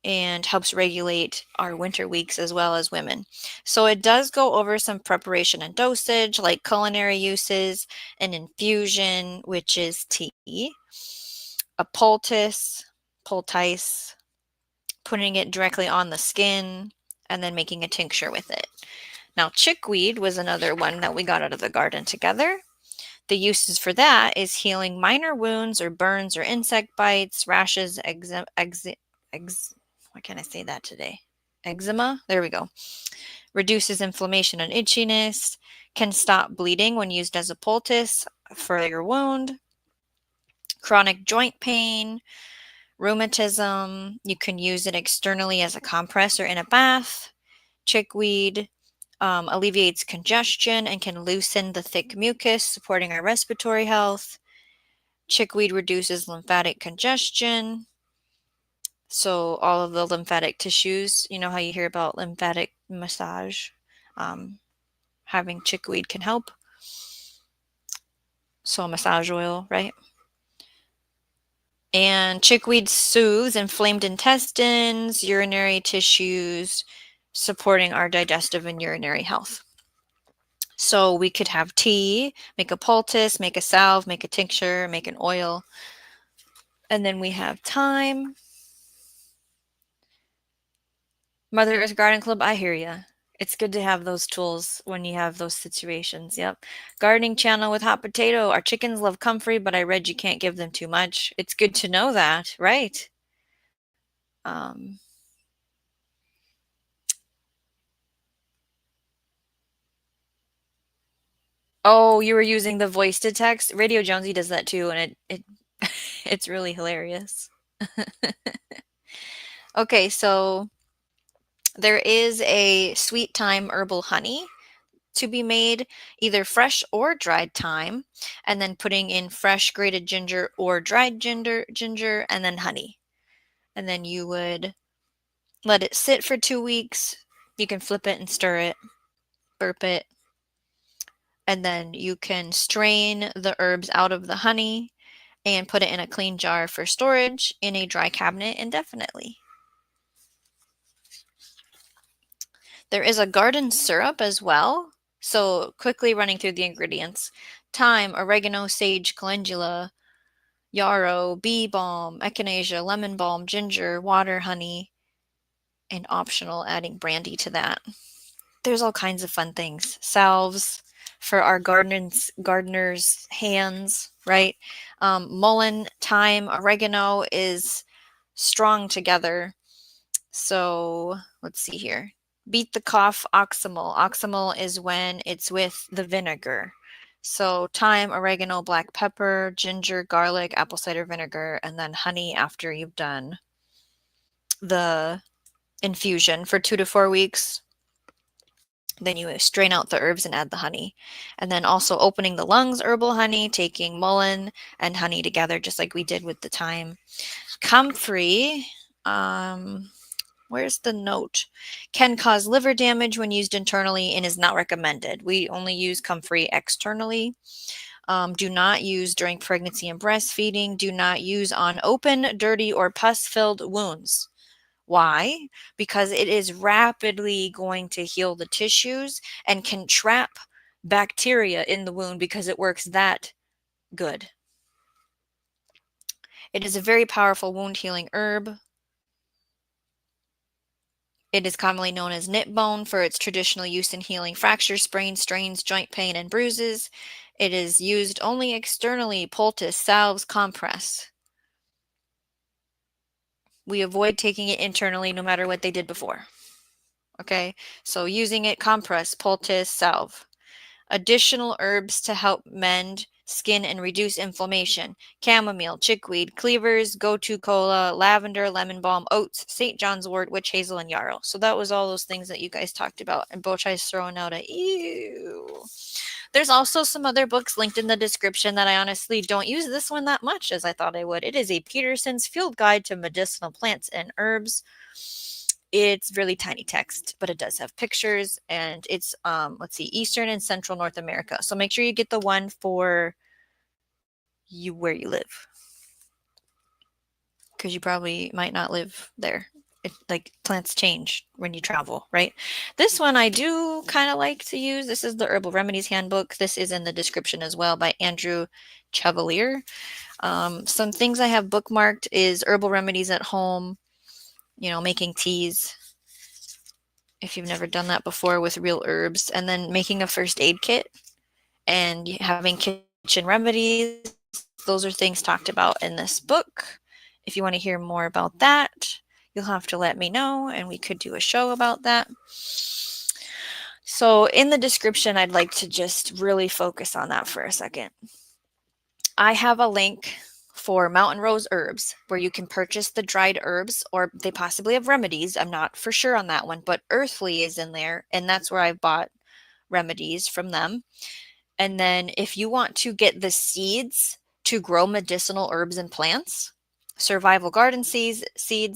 and helps regulate our winter weeks as well as women. So it does go over some preparation and dosage, like culinary uses, an infusion, which is tea, a poultice, putting it directly on the skin, and then making a tincture with it. Now, chickweed was another one that we got out of the garden together. The uses for that is healing minor wounds or burns or insect bites, rashes, why can't I say that today? Eczema? There we go. Reduces inflammation and itchiness, can stop bleeding when used as a poultice for your wound, chronic joint pain, rheumatism. You can use it externally as a compress or in a bath. Chickweed alleviates congestion and can loosen the thick mucus, supporting our respiratory health. Chickweed reduces lymphatic congestion. So all of the lymphatic tissues, you know how you hear about lymphatic massage, having chickweed can help. So massage oil, right? And chickweed soothes inflamed intestines, urinary tissues, supporting our digestive and urinary health. So we could have tea, make a poultice, make a salve, make a tincture, make an oil. And then we have thyme. Mother Earth Garden Club, I hear ya. It's good to have those tools when you have those situations. Yep. Gardening channel with hot potato. Our chickens love comfrey, but I read you can't give them too much. It's good to know that, right? Oh, you were using the voice to text? Radio Jonesy does that too, and it it's really hilarious. Okay, so there is a sweet thyme herbal honey. to be made, either fresh or dried thyme, and then putting in fresh grated ginger or dried ginger, and then honey. And then you would let it sit for 2 weeks. You can flip it and stir it, burp it, and then you can strain the herbs out of the honey and put it in a clean jar for storage in a dry cabinet indefinitely. There is a garden syrup as well. So, quickly running through the ingredients: thyme, oregano, sage, calendula, yarrow, bee balm, echinacea, lemon balm, ginger, water, honey, and optional adding brandy to that. There's all kinds of fun things. Salves for our gardeners' hands, right? Mullein, thyme, oregano is strong together. So let's see here. Beat the cough, oxymel. Oxymel is when it's with the vinegar. So thyme, oregano, black pepper, ginger, garlic, apple cider vinegar, and then honey after you've done the infusion for 2 to 4 weeks. Then you strain out the herbs and add the honey. And then also opening the lungs, herbal honey, taking mullein and honey together, just like we did with the thyme. Comfrey, where's the note? Can cause liver damage when used internally and is not recommended. We only use comfrey externally. Do not use during pregnancy and breastfeeding. Do not use on open, dirty, or pus-filled wounds. Why? Because it is rapidly going to heal the tissues and can trap bacteria in the wound because it works that good. It is a very powerful wound healing herb. It is commonly known as knit bone for its traditional use in healing fractures, sprains, strains, joint pain, and bruises. It is used only externally, poultice, salves, compress. We avoid taking it internally no matter what they did before. Okay, so using it, compress, poultice, salve. Additional herbs to help mend skin and reduce inflammation: chamomile, chickweed, cleavers, gotu kola, lavender, lemon balm, oats, St. John's wort, witch hazel, and yarrow. So that was all those things that you guys talked about, and Bochai's throwing out a ew. There's also some other books linked in the description that I honestly don't use this one that much as I thought I would. It is a Peterson's Field Guide to Medicinal Plants and Herbs. It's really tiny text, but it does have pictures, and it's let's see, Eastern and Central North America. So make sure you get the one for you where you live, because you probably might not live there. Like plants change when you travel, right? This one I do kind of like to use. This is the Herbal Remedies Handbook. This is in the description as well by Andrew Chevalier. Some things I have bookmarked is Herbal Remedies at Home, making teas, if you've never done that before with real herbs, and then making a first aid kit and having kitchen remedies. Those are things talked about in this book. If you want to hear more about that, you'll have to let me know and we could do a show about that. So in the description, I'd like to just really focus on that for a second. I have a link for Mountain Rose Herbs, where you can purchase the dried herbs, or they possibly have remedies. I'm not for sure on that one, but Earthly is in there, and that's where I've bought remedies from them. And then if you want to get the seeds to grow medicinal herbs and plants, Survival Garden Seeds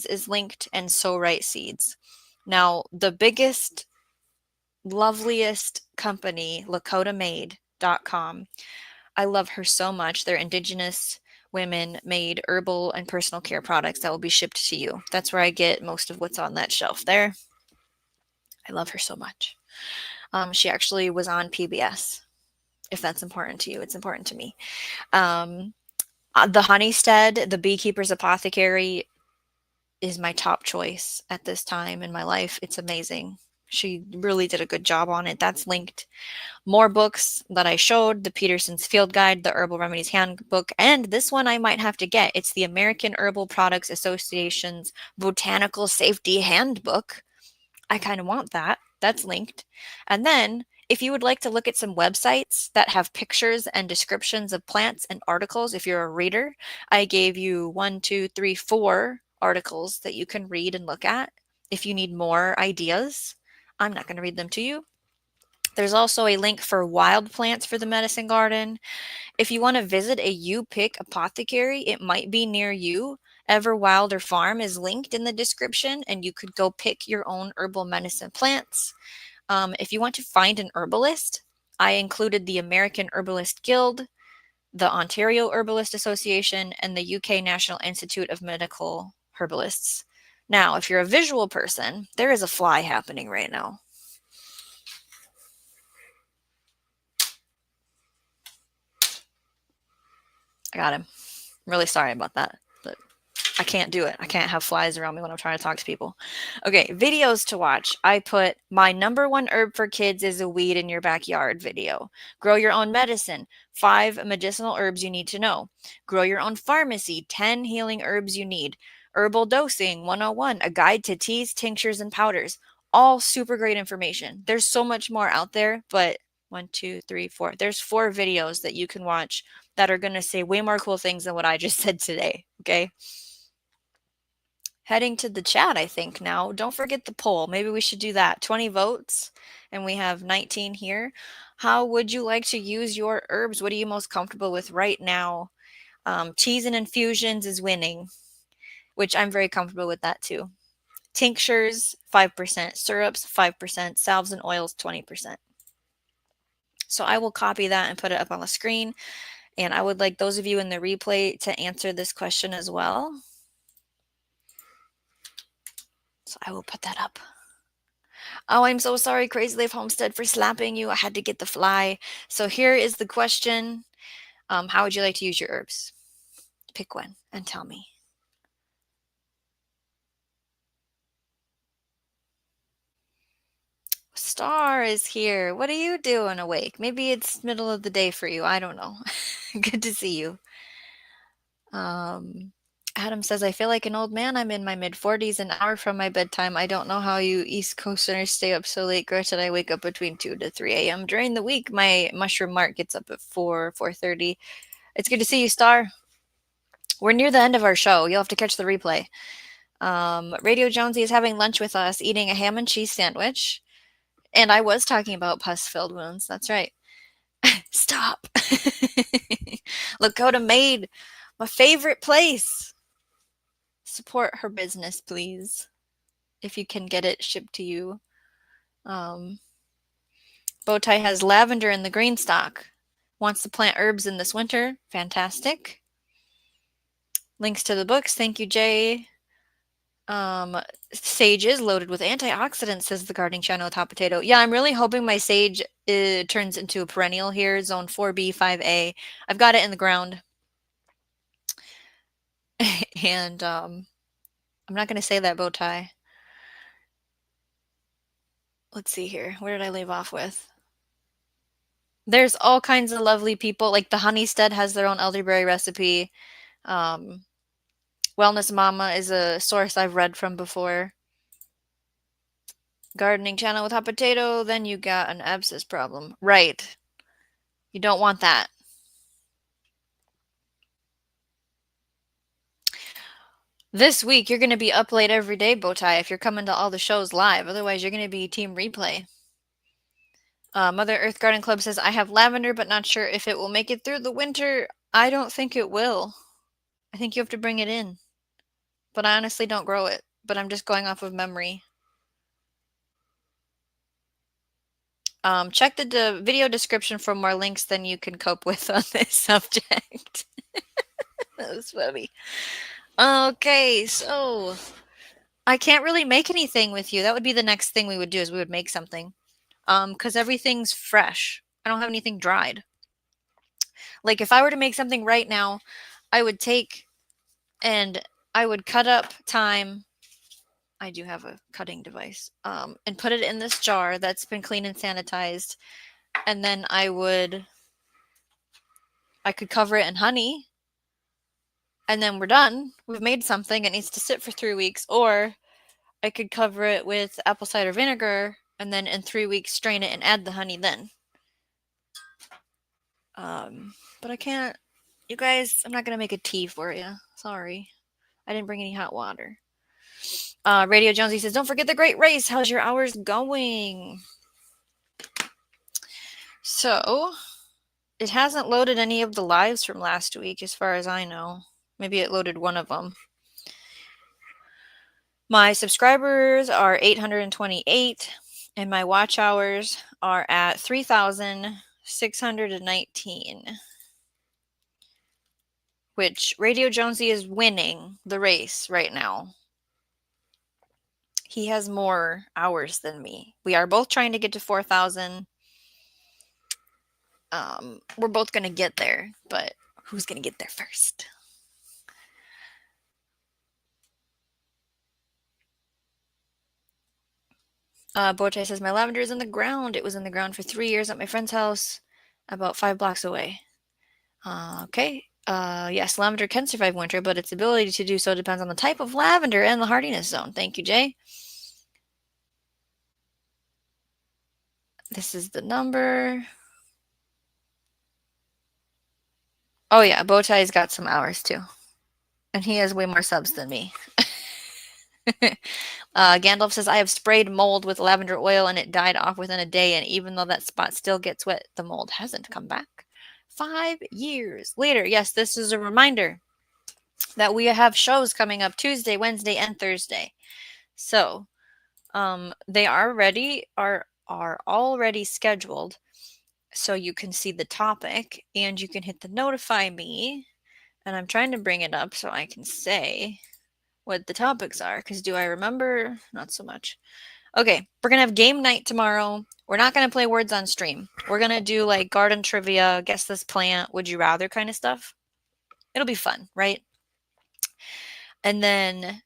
is linked, and So Right Seeds. Now, the biggest, loveliest company, LakotaMade.com. I love her so much. They're indigenous women made herbal and personal care products that will be shipped to you. That's where I get most of what's on that shelf there. I love her so much. She actually was on PBS. If that's important to you, it's important to me. The Honeystead, the Beekeeper's Apothecary, is my top choice at this time in my life. It's amazing. She really did a good job on it. That's linked. More books that I showed: the Peterson's Field Guide, the Herbal Remedies Handbook, and this one I might have to get. It's the American Herbal Products Association's Botanical Safety Handbook. I kind of want that. That's linked. And then, if you would like to look at some websites that have pictures and descriptions of plants and articles, if you're a reader, I gave you 4 articles that you can read and look at. If you need more ideas, I'm not going to read them to you. There's also a link for wild plants for the medicine garden. If you want to visit a You Pick apothecary, it might be near you. Ever Wilder Farm is linked in the description, and you could go pick your own herbal medicine plants. If you want to find an herbalist, I included the American Herbalist Guild, the Ontario Herbalist Association, and the UK National Institute of Medical Herbalists. Now, if you're a visual person, there is a fly happening right now. I got him. I'm really sorry about that, but I can't do it. I can't have flies around me when I'm trying to talk to people. Okay, videos to watch. I put my number one herb for kids is a weed in your backyard video. Grow your own medicine. 5 medicinal herbs you need to know. Grow your own pharmacy. 10 healing herbs you need. Herbal dosing 101. A guide to teas, tinctures, and powders. All super great information. There's so much more out there, but 1, 2, 3, 4. There's 4 videos that you can watch that are going to say way more cool things than what I just said today. Okay. Heading to the chat, I think now. Don't forget the poll. Maybe we should do that. 20 votes, and we have 19 here. How would you like to use your herbs? What are you most comfortable with right now? Teas and infusions is winning, which I'm very comfortable with that too. Tinctures, 5%. Syrups, 5%. Salves and oils, 20%. So I will copy that and put it up on the screen. And I would like those of you in the replay to answer this question as well. So I will put that up. Oh, I'm so sorry, Crazy Life Homestead, for slapping you. I had to get the fly. So here is the question. How would you like to use your herbs? Pick one and tell me. Star is here. What are you doing awake? Maybe it's middle of the day for you. I don't know. Good to see you. Adam says, I feel like an old man. I'm in my mid-40s, an hour from my bedtime. I don't know how you East Coasters stay up so late. Granted, I wake up between 2 to 3 a.m. During the week, my mushroom mark gets up at 4:30. It's good to see you, Star. We're near the end of our show. You'll have to catch the replay. Radio Jonesy is having lunch with us, eating a ham and cheese sandwich. And I was talking about pus-filled wounds. That's right. Stop. Lakota Maid, my favorite place. Support her business, please, if you can get it shipped to you. Bowtie has lavender in the green stock. Wants to plant herbs in this winter. Fantastic. Links to the books. Thank you, Jay. Sage is loaded with antioxidants, says the gardening channel with Hot Potato. Yeah, I'm really hoping my sage turns into a perennial here, zone 4B, 5A. I've got it in the ground. And I'm not going to say that, bow tie. Let's see here. Where did I leave off with? There's all kinds of lovely people. Like the Honeystead has their own elderberry recipe. Wellness Mama is a source I've read from before. Gardening channel with Hot Potato. Then you got an abscess problem. Right. You don't want that. This week, you're going to be up late every day, Bowtie, if you're coming to all the shows live. Otherwise, you're going to be team replay. Mother Earth Garden Club says, I have lavender, but not sure if it will make it through the winter. I don't think it will. I think you have to bring it in. But I honestly don't grow it. But I'm just going off of memory. Check the video description for more links than you can cope with on this subject. That was funny. Okay, so I can't really make anything with you. That would be the next thing we would do, is we would make something. Because everything's fresh. I don't have anything dried. Like if I were to make something right now, I would take and I would cut up thyme. I do have a cutting device. And put it in this jar that's been cleaned and sanitized. And then I could cover it in honey. And then we're done. We've made something. It needs to sit for 3 weeks. Or I could cover it with apple cider vinegar. And then in 3 weeks, strain it and add the honey then. But I can't. You guys, I'm not going to make a tea for you. Sorry. I didn't bring any hot water. Radio Jonesy says, don't forget the great race. How's your hours going? So, it hasn't loaded any of the lives from last week as far as I know. Maybe it loaded one of them. My subscribers are 828 and my watch hours are at 3,619. Which Radio Jonesy is winning the race right now. He has more hours than me. We are both trying to get to 4,000. We're both going to get there, but who's going to get there first? Boche says, my lavender is in the ground. It was in the ground for 3 years at my friend's house about 5 blocks away. Okay. Yes, lavender can survive winter, but its ability to do so depends on the type of lavender and the hardiness zone. Thank you, Jay. This is the number. Oh yeah, Bowtie's got some hours too. And he has way more subs than me. Gandalf says, I have sprayed mold with lavender oil and it died off within a day, and even though that spot still gets wet, the mold hasn't come back. 5 years later. Yes, this is a reminder that we have shows coming up Tuesday, Wednesday, and Thursday. So, they are already scheduled, so you can see the topic and you can hit the notify me. And I'm trying to bring it up so I can say what the topics are, because do I remember? Not so much. Okay, we're going to have game night tomorrow. We're not going to play words on stream. We're going to do like garden trivia, guess this plant, would you rather kind of stuff. It'll be fun, right? And then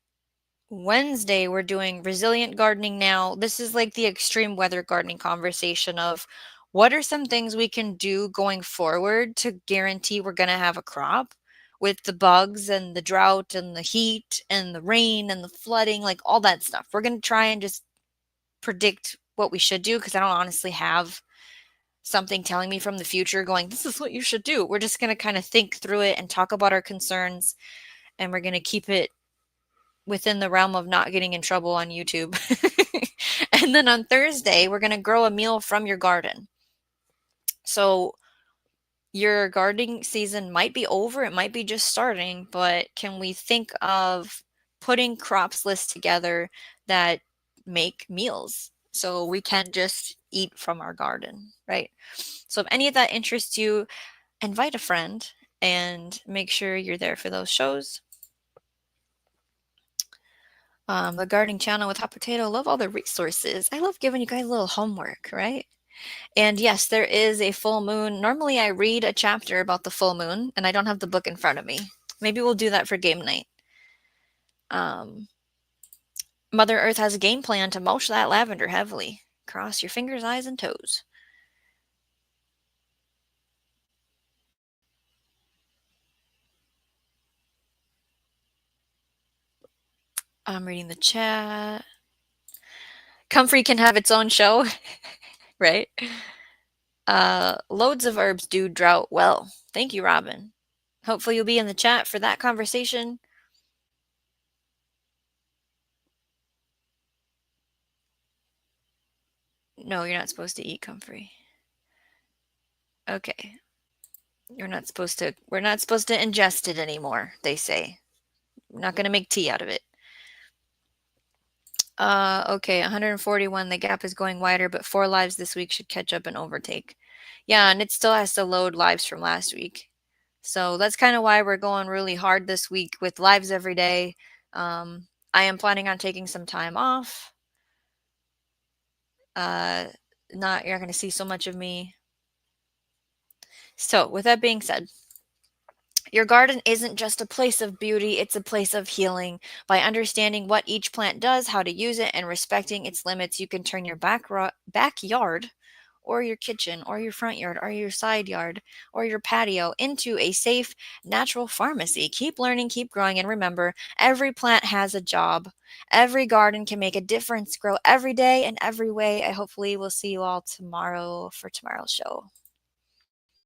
Wednesday, we're doing resilient gardening now. This is like the extreme weather gardening conversation of what are some things we can do going forward to guarantee we're going to have a crop with the bugs and the drought and the heat and the rain and the flooding, like all that stuff. We're going to try and just predict what we should do, because I don't honestly have something telling me from the future going, this is what you should do. We're just going to kind of think through it and talk about our concerns, and we're going to keep it within the realm of not getting in trouble on YouTube. And then on Thursday, we're going to grow a meal from your garden. So your gardening season might be over, it might be just starting, but can we think of putting crops lists together that make meals so we can just eat from our garden, right? So if any of that interests you, invite a friend and make sure you're there for those shows. The gardening channel with Hot Potato, love all the resources. I love giving you guys a little homework, right? And yes, there is a full moon. Normally I read a chapter about the full moon, and I don't have the book in front of me. Maybe we'll do that for game night. Mother Earth has a game plan to mulch that lavender heavily. Cross your fingers, eyes, and toes. I'm reading the chat. Comfrey can have its own show, right? Loads of herbs do drought well. Thank you, Robin. Hopefully you'll be in the chat for that conversation. No, you're not supposed to eat comfrey. Okay. We're not supposed to ingest it anymore, they say. We're not going to make tea out of it. Okay, 141. The gap is going wider, but 4 lives this week should catch up and overtake. Yeah, and it still has to load lives from last week. So that's kind of why we're going really hard this week with lives every day. I am planning on taking some time off. You're not going to see so much of me. So with that being said, your garden isn't just a place of beauty, it's a place of healing. By understanding what each plant does, how to use it, and respecting its limits, you can turn your backyard or your kitchen or your front yard or your side yard or your patio into a safe, natural pharmacy. Keep learning, keep growing, and remember, every plant has a job. Every garden can make a difference. Grow every day and every way. I hopefully will see you all tomorrow for tomorrow's show.